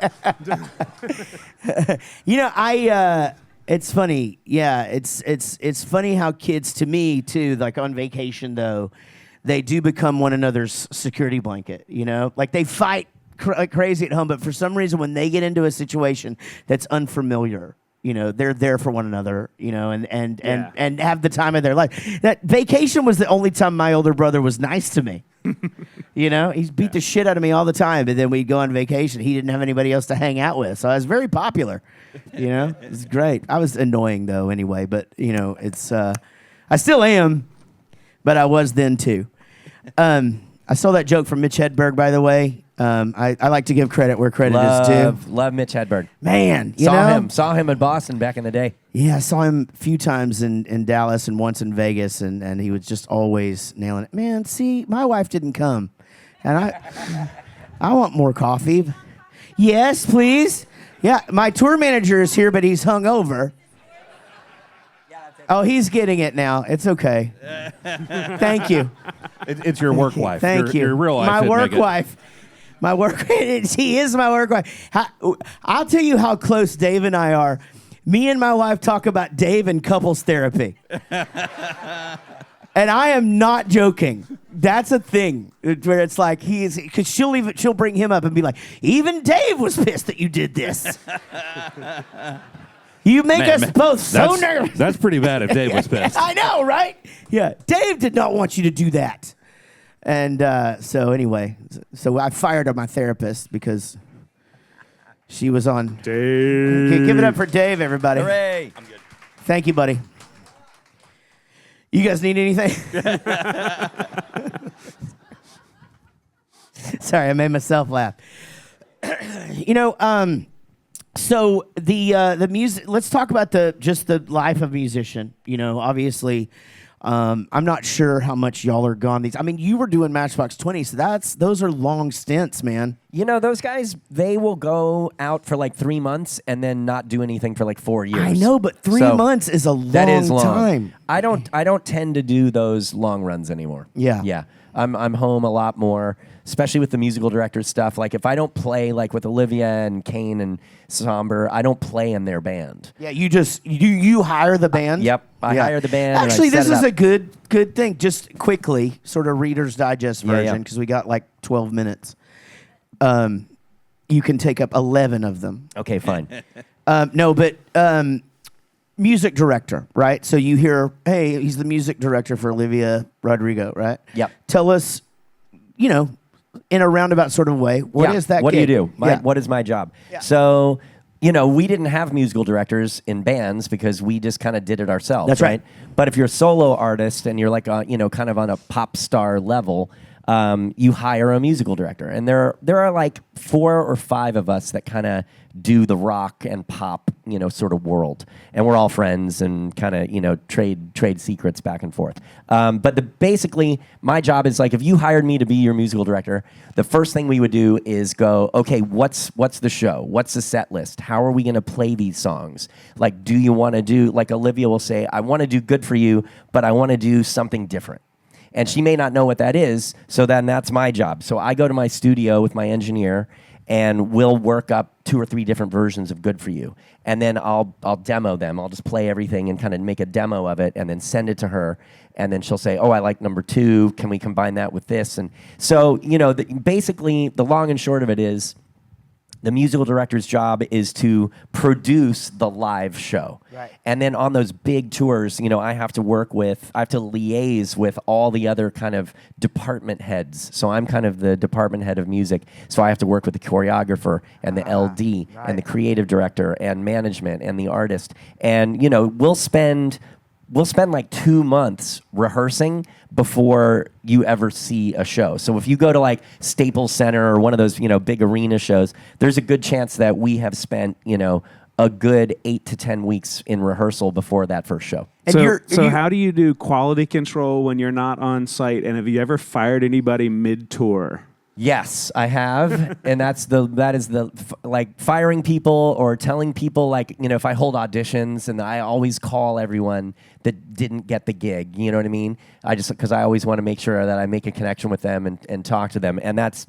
It's funny. Yeah, it's funny how kids, to me too, like on vacation though, they do become one another's security blanket. Like they fight like crazy at home, but for some reason when they get into a situation that's unfamiliar, they're there for one another, and have the time of their life. That vacation was the only time my older brother was nice to me. He's beat the shit out of me all the time, but then we'd go on vacation. He didn't have anybody else to hang out with, so I was very popular. It's great. I was annoying though, anyway. But it's I still am, but I was then too. I saw that joke from Mitch Hedberg, by the way. I like to give credit where credit is due. Love Mitch Hedberg. Man, you Saw know? him. Saw him in Boston back in the day. Yeah, I saw him a few times in Dallas and once in Vegas, and he was just always nailing it. Man, see, my wife didn't come, and I want more coffee. Yes, please. Yeah, my tour manager is here, but he's hungover. Oh, he's getting it now. It's okay. Thank you. It's your work wife. Thank you. Your real wife. My didn't work make it. wife. My work. She is my work wife. I'll tell you how close Dave and I are. Me and my wife talk about Dave and couples therapy. And I am not joking. That's a thing where it's like because she'll bring him up and be like, even Dave was pissed that you did this. You make us both so nervous. That's pretty bad if Dave was pissed. I know, right? Yeah, Dave did not want you to do that. And so anyway, so I fired my therapist because she was on. Dave. Okay, give it up for Dave, everybody. Hooray! I'm good. Thank you, buddy. You guys need anything? Sorry, I made myself laugh. You know, so the music. Let's talk about just the life of a musician. You know, obviously, I'm not sure how much y'all are gone. I mean, you were doing Matchbox 20, so those are long stints, man. You know, those guys, they will go out for like 3 months and then not do anything for like 4 years. I know, but 3 So, months is a long that is long time. I don't tend to do those long runs anymore. Yeah. Yeah. I'm home a lot more, especially with the musical director stuff. Like if I don't play like with Olivia and Kane and Somber, I don't play in their band. Yeah, you hire the band. Yep, I hire the band. and I Actually, set this it is up. a good thing. Just quickly, sort of Reader's Digest Yeah, version yeah. because we got like 12 minutes. You can take up 11 of them. Okay, fine. No, but music director, right? So you hear, hey, he's the music director for Olivia Rodrigo, right? Yep. Tell us, you know, in a roundabout sort of way, what is that What gig? do you do? Yeah. What is my job? So, you know, we didn't have musical directors in bands because we just kind of did it ourselves. That's right. But if you're a solo artist and you're like, you know, kind of on a pop star level, you hire a musical director. And there are like 4 or 5 of us that kind of do the rock and pop, you know, sort of world. And we're all friends and kind of, you know, trade secrets back and forth. But basically, my job is like, if you hired me to be your musical director, the first thing we would do is go, okay, what's the show? What's the set list? How are we going to play these songs? Like, do you want to do, like Olivia will say, I want to do Good For You, but I want to do something different. And she may not know what that is, so then that's my job. So I go to my studio with my engineer, and we'll work up 2 or 3 different versions of Good For You. And then I'll demo them. I'll just play everything and kind of make a demo of it and then send it to her. And then she'll say, oh, I like number 2. Can we combine that with this? And so, you know, basically the long and short of it is the musical director's job is to produce the live show. Right. And then on those big tours, you know, I have to liaise with all the other kind of department heads. So I'm kind of the department head of music. So I have to work with the choreographer and the LD and the creative director and management and the artist. And, you know, we'll spend like 2 months rehearsing before you ever see a show. So if you go to like Staples Center or one of those, you know, big arena shows, there's a good chance that we have spent, you know, a good 8 to 10 weeks in rehearsal before that first show. And So how do you do quality control when you're not on site? And have you ever fired anybody mid-tour? Yes, I have, and that is like firing people or telling people, like, you know, if I hold auditions, and I always call everyone that didn't get the gig. You know what I mean? Because I always want to make sure that I make a connection with them and talk to them, and that's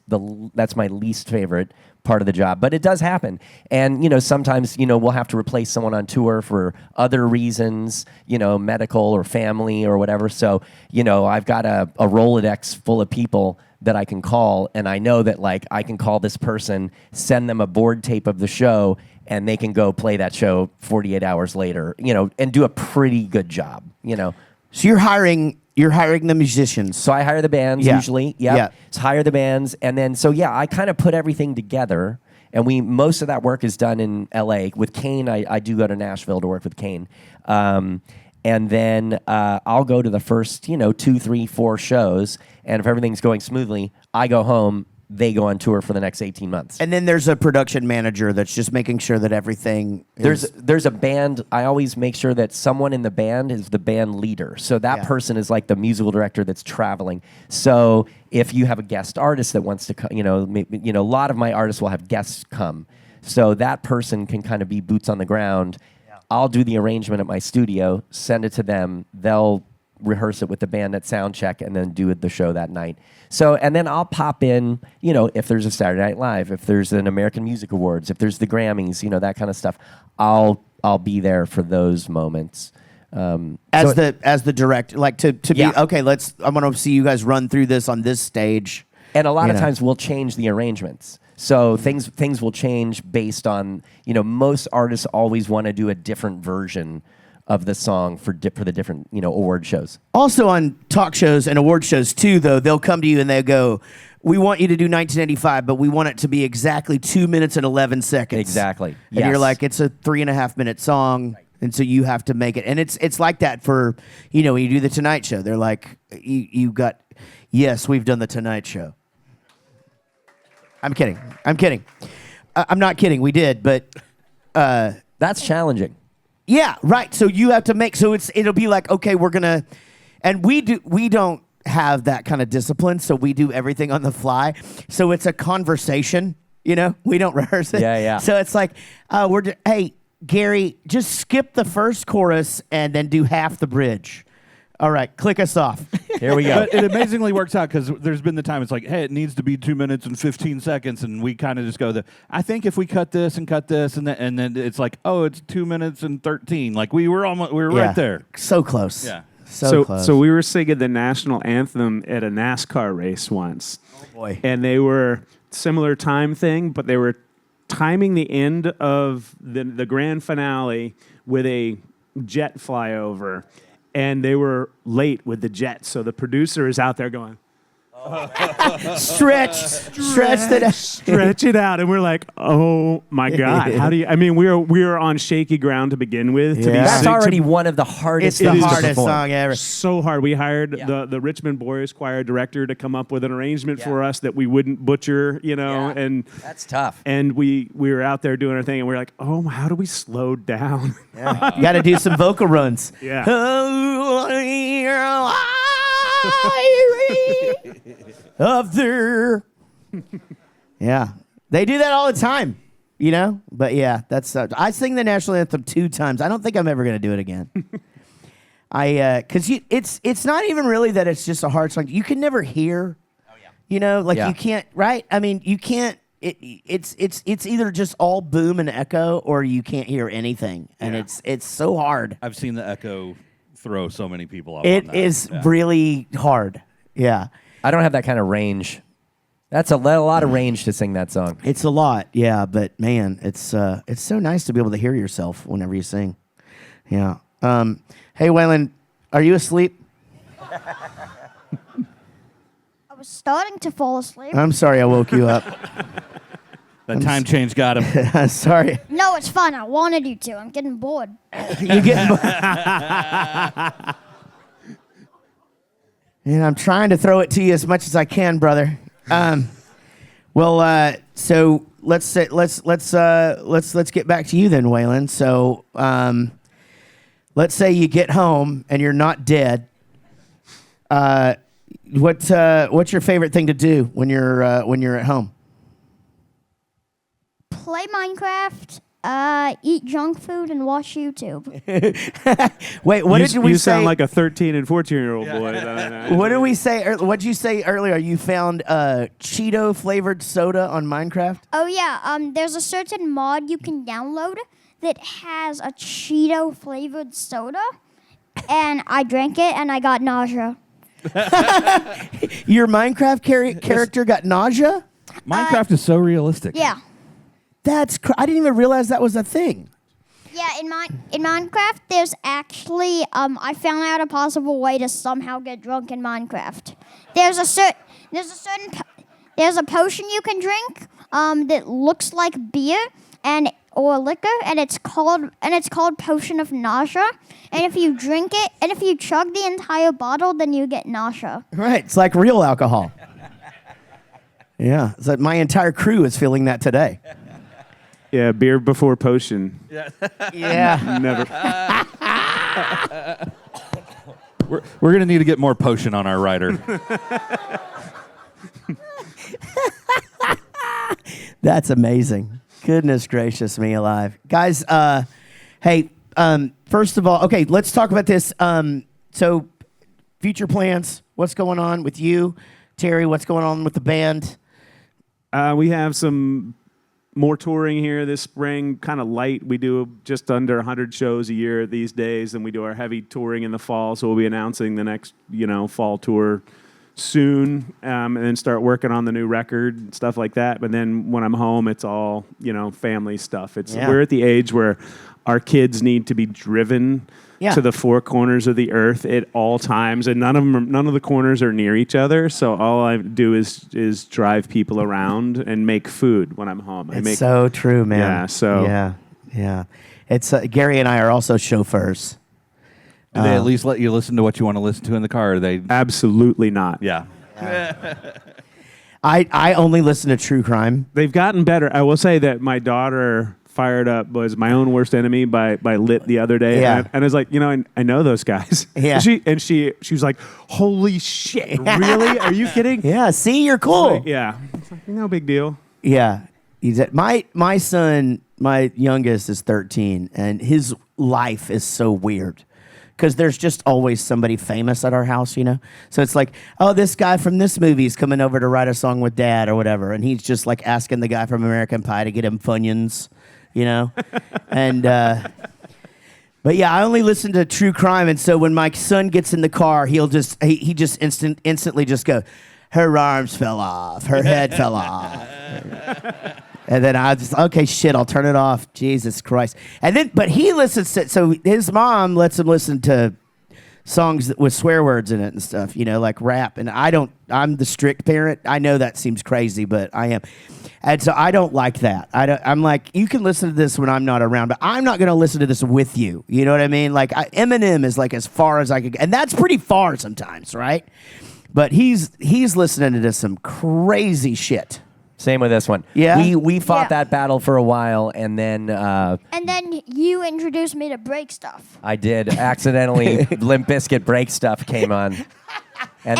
my least favorite part of the job. But it does happen, and you know, sometimes, you know, we'll have to replace someone on tour for other reasons, you know, medical or family or whatever. So, you know, I've got a Rolodex full of people that I can call, and I know that, like, I can call this person, send them a board tape of the show, and they can go play that show 48 hours later, you know, and do a pretty good job, you know. So you're hiring the musicians. So I hire the bands usually. Yep. Yeah. So hire the bands, and then I kind of put everything together. And most of that work is done in LA. With Kane, I do go to Nashville to work with Kane. And then I'll go to the first, you know, 2, 3, 4 shows. And if everything's going smoothly, I go home, they go on tour for the next 18 months. And then there's a production manager that's just making sure that everything is... There's a band. I always make sure that someone in the band is the band leader. So that person is like the musical director that's traveling. So if you have a guest artist that wants to come, a lot of my artists will have guests come. So that person can kind of be boots on the ground. Yeah. I'll do the arrangement at my studio, send it to them. They'll rehearse it with the band at sound check and then do the show that night. So, and then I'll pop in, if there's a Saturday Night Live, if there's an American Music Awards, if there's the Grammys, that kind of stuff. I'll be there for those moments. As the director, like to be, okay, I want to see you guys run through this on this stage. And a lot of times we'll change the arrangements. So things will change based on, most artists always want to do a different version of the song for the different, award shows. Also on talk shows and award shows too, though, they'll come to you and they'll go, we want you to do 1985, but we want it to be exactly 2 minutes and 11 seconds. Exactly. And you're like, it's a 3.5 minute song. Right. And so you have to make it. And it's like that for, when you do the Tonight Show, they're like, yes, we've done the Tonight Show. I'm kidding. I'm not kidding. We did, but that's challenging. Yeah, right. So you have to it'll be like, okay, we're gonna, and we don't have that kind of discipline, so we do everything on the fly. So it's a conversation, we don't rehearse it. Yeah. So it's like, hey, Gary, just skip the first chorus and then do half the bridge. All right, click us off. Here we go. But it amazingly works out because there's been the time it's like, hey, it needs to be 2 minutes and 15 seconds, and we kind of just go, I think if we cut this, and then it's like, oh, it's 2 minutes and 13. Like we were right there. So close. Yeah. So close. So we were singing the national anthem at a NASCAR race once. Oh boy. And they were similar time thing, but they were timing the end of the grand finale with a jet flyover. And they were late with the jet, so the producer is out there going, stretch it out, and we're like, oh my God, how do you? I mean, we were on shaky ground to begin with. That's already one of the hardest. It's the hardest song ever. So hard. We hired the Richmond Boys Choir director to come up with an arrangement for us that we wouldn't butcher, and that's tough. And we were out there doing our thing, and we were like, oh, how do we slow down? Yeah. You got to do some vocal runs. Yeah. Of there. Yeah. They do that all the time, But yeah, that's I sing the national anthem 2 times. I don't think I'm ever going to do it again. Cuz it's not even really that it's just a hard song. You can never hear. Oh yeah. You can't, right? I mean, you can't it's either just all boom and echo or you can't hear anything. And it's so hard. I've seen the echo throw so many people off. It is really hard. Yeah. I don't have that kind of range. That's a lot of range to sing that song. It's a lot, yeah, but man, it's so nice to be able to hear yourself whenever you sing. Yeah. Hey, Waylon, are you asleep? I was starting to fall asleep. I'm sorry I woke you up. That time change got him. Sorry. No, it's fine. I wanted you to. I'm getting bored. You get. And I'm trying to throw it to you as much as I can, brother. So let's get back to you then, Waylon. So let's say you get home and you're not dead. What's your favorite thing to do when you're at home? Play Minecraft, eat junk food, and watch YouTube. Wait, what did we say? You sound like a 13 and 14-year-old boy. What did we say? What did you say earlier? You found Cheeto flavored soda on Minecraft? Oh yeah, there's a certain mod you can download that has a Cheeto flavored soda, and I drank it and I got nausea. Your Minecraft character got nausea? Minecraft is so realistic. Yeah. That's I didn't even realize that was a thing. Yeah, in Minecraft, there's actually I found out a possible way to somehow get drunk in Minecraft. There's a potion you can drink that looks like beer or liquor, and it's called Potion of Nausea. And if you drink it, and if you chug the entire bottle, then you get nausea. Right, it's like real alcohol. Yeah, it's like my entire crew is feeling that today. Yeah, beer before potion. Yeah. Never. We're gonna need to get more potion on our rider. That's amazing. Goodness gracious me alive. Guys, hey, first of all, okay, let's talk about this. So, future plans, what's going on with you? Terry, what's going on with the band? We have some more touring here this spring, kind of light. We do just under 100 shows a year these days, and we do our heavy touring in the fall, so we'll be announcing the next, fall tour soon, and then start working on the new record and stuff like that. But then when I'm home, it's all, family stuff. We're at the age where our kids need to be driven to the four corners of the earth at all times, and none of the corners are near each other. So all I do is drive people around and make food when I'm home. It's so true, man. Yeah. So yeah. It's Gary and I are also chauffeurs. Do they at least let you listen to what you want to listen to in the car? Or they absolutely not. Yeah. I only listen to true crime. They've gotten better. I will say that my daughter Fired Up was My Own Worst Enemy by Lit the other day. Yeah. And I was like, I know those guys. Yeah. She was like, holy shit, really? Are you kidding? Yeah, see, you're cool. Like, yeah. It's like, no big deal. Yeah. My son, my youngest is 13, and his life is so weird. Because there's just always somebody famous at our house, So it's like, oh, this guy from this movie is coming over to write a song with Dad or whatever. And he's just like asking the guy from American Pie to get him Funyuns, And, but yeah, I only listen to true crime. And so when my son gets in the car, he just instantly just go, her arms fell off, her head fell off. And then I just, okay, shit, I'll turn it off. Jesus Christ. But he listens to, so his mom lets him listen to songs with swear words in it and stuff, like rap. And I'm the strict parent. I know that seems crazy, but I am. And so I don't like that. I'm like, you can listen to this when I'm not around, but I'm not going to listen to this with you. You know what I mean? Like Eminem is like as far as I could, and that's pretty far sometimes, right? But he's listening to some crazy shit. Same with this one. Yeah? We fought that battle for a while, and then... and then you introduced me to break stuff. I did. Accidentally, Limp Bizkit Break Stuff came on. And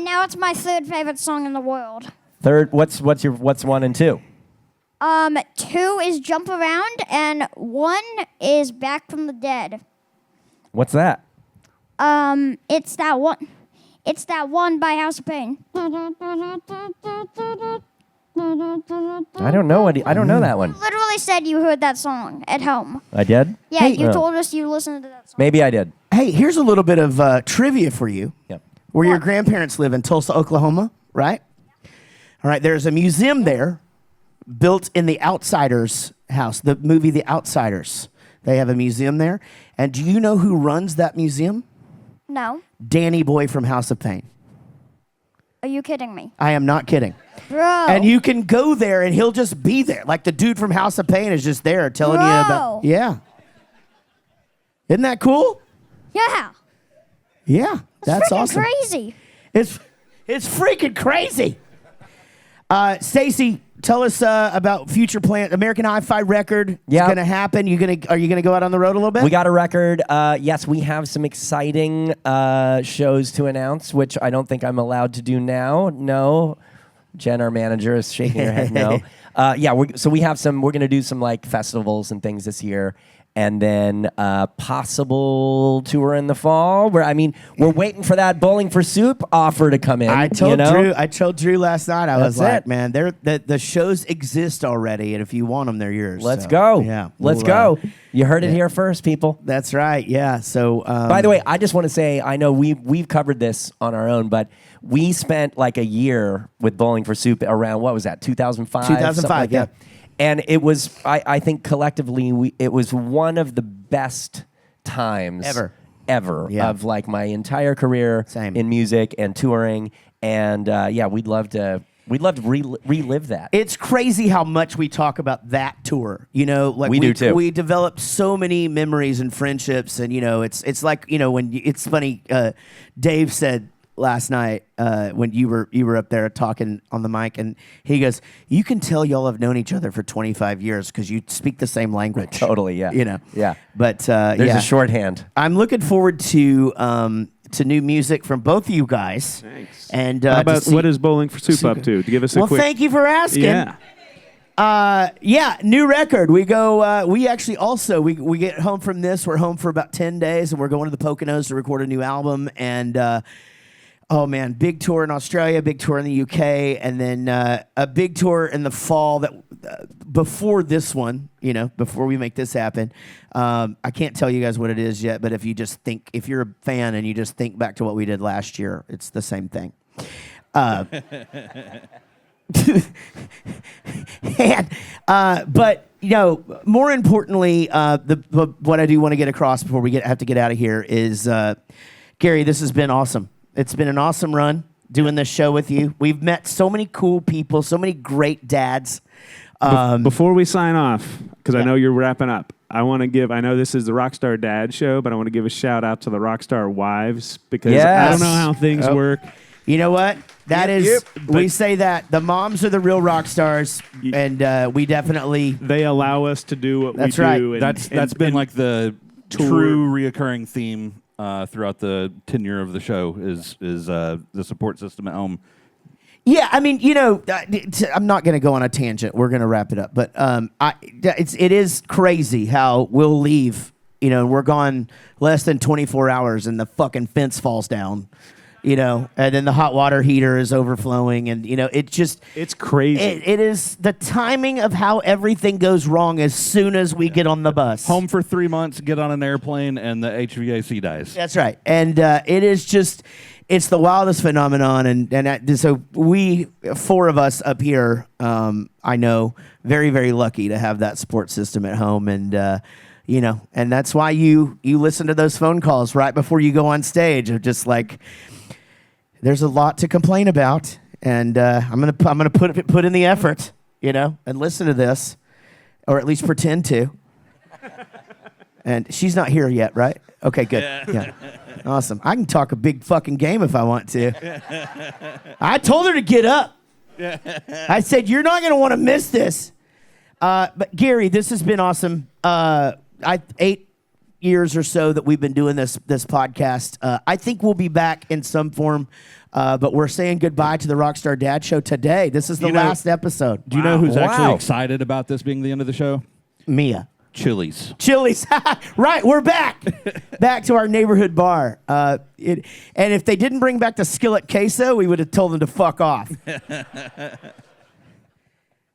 now it's my third favorite song in the world. Third, what's 1 and 2? 2 is Jump Around, and 1 is Back from the Dead. What's that? It's that one. It's that one by House of Pain. I don't know that one. You literally said you heard that song at home. I did? Yeah, Hey. you told us you listened to that song. Maybe I did. Hey, here's a little bit of trivia for you. Yep. Where your grandparents live in Tulsa, Oklahoma, right? All right, there's a museum there built in the Outsiders house, the movie The Outsiders. They have a museum there. And do you know who runs that museum? No. Danny Boy from House of Pain. Are you kidding me? I am not kidding. Bro. And you can go there and he'll just be there. Like the dude from House of Pain is just there telling you about. Yeah. Isn't that cool? Yeah. Yeah. That's freaking awesome. crazy. It's freaking crazy. Stacy, tell us about future plans. American Hi-Fi record is going to happen. Are you gonna go out on the road a little bit? We got a record. Yes, we have some exciting shows to announce, which I don't think I'm allowed to do now. No. Jen, our manager, is shaking her head no. We have some. We're gonna do some like festivals and things this year, and then possible tour in the fall. We're waiting for that Bowling for Soup offer to come in. I told Drew last night. I was like, man, the shows exist already, and if you want them, they're yours. Let's go. Yeah, let's go. You heard it here first, people. That's right. Yeah. So, by the way, I just want to say, I know we've covered this on our own, but we spent like a year with Bowling for Soup around, what was that, 2005? 2005, like yeah. that. And it was, I think collectively, it was one of the best times ever Yeah. of like my entire career in music and touring. And we'd love to relive that. It's crazy how much we talk about that tour. Like we do too. We developed so many memories and friendships, and it's like when it's funny. Dave said last night when you were up there talking on the mic, and he goes, "You can tell y'all have known each other for 25 years because you speak the same language." Totally, yeah. You know. Yeah. But There's yeah. a shorthand. I'm looking forward to new music from both of you guys. Thanks. And How to about see- what is Bowling for Soup up to? To give us a Well, quick. thank you for asking. Yeah. Yeah, new record. We go. We actually also we get home from this. We're home for about 10 days, and we're going to the Poconos to record a new album. And oh man, big tour in Australia, big tour in the UK, and then a big tour in the fall. That before this one, you know, before we make this happen. I can't tell you guys what it is yet, but if you're a fan and you just think back to what we did last year, it's the same thing. But you know, more importantly, what I do want to get across before we have to get out of here is, Gary, this has been awesome. It's been an awesome run doing this show with you. We've met so many cool people, so many great dads. Before we sign off, because I know you're wrapping up, I know this is the Rockstar Dad Show, but I want to give a shout out to the Rockstar wives because I Yes. don't know how things work. You know what? We say that the moms are the real rock stars, and we definitely. They allow us to do what That's we right. do. That's been like the true reoccurring theme throughout the tenure of the show is the support system at home. Yeah, I mean, you know, I'm not going to go on a tangent. We're going to wrap it up, but it is crazy how we'll leave. You know, we're gone less than 24 hours, and the fucking fence falls down. You know, and then the hot water heater is overflowing, and you know, it's crazy. It is the timing of how everything goes wrong as soon as we get on the bus. Home for 3 months, get on an airplane, and the HVAC dies. That's right, and it is just. It's the wildest phenomenon, and so we, 4 of us up here, I know, very, very lucky to have that support system at home, and you know, and that's why you listen to those phone calls right before you go on stage of just like, there's a lot to complain about, and I'm gonna put in the effort, you know, and listen to this, or at least pretend to. And she's not here yet, right? Okay, good. Yeah. Awesome. I can talk a big fucking game if I want to. I told her to get up. I said, you're not going to want to miss this. But Gary, this has been awesome. 8 years or so that we've been doing this podcast. I think we'll be back in some form, but we're saying goodbye to the Rockstar Dad Show today. This is the last episode. Do you know who's actually excited about this being the end of the show? Mia. Chili's. Right, we're back to our neighborhood bar. And if they didn't bring back the skillet queso, we would have told them to fuck off.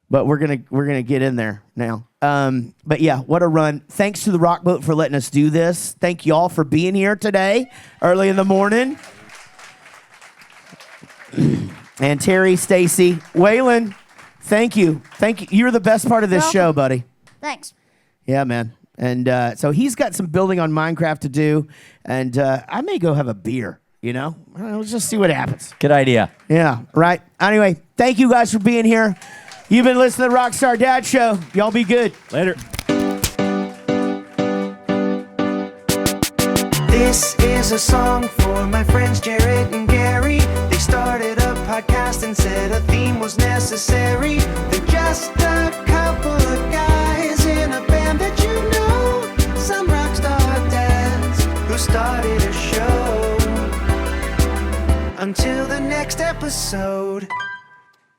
But we're gonna get in there now. But yeah, what a run! Thanks to the Rock Boat for letting us do this. Thank y'all for being here today, early in the morning. And Terry, Stacy, Waylon, thank you. You're the best part of this show, buddy. Thanks. Yeah, man. And so he's got some building on Minecraft to do, and I may go have a beer, you know? Let's just see what happens. Good idea. Yeah, right. Anyway, thank you guys for being here. You've been listening to the Rockstar Dad Show. Y'all be good. Later. This is a song for my friends Jaret and Gary. They started a podcast and said a theme was necessary. They're just a couple of guys in a band that you know. Some rockstar dads who started a show. Until the next episode.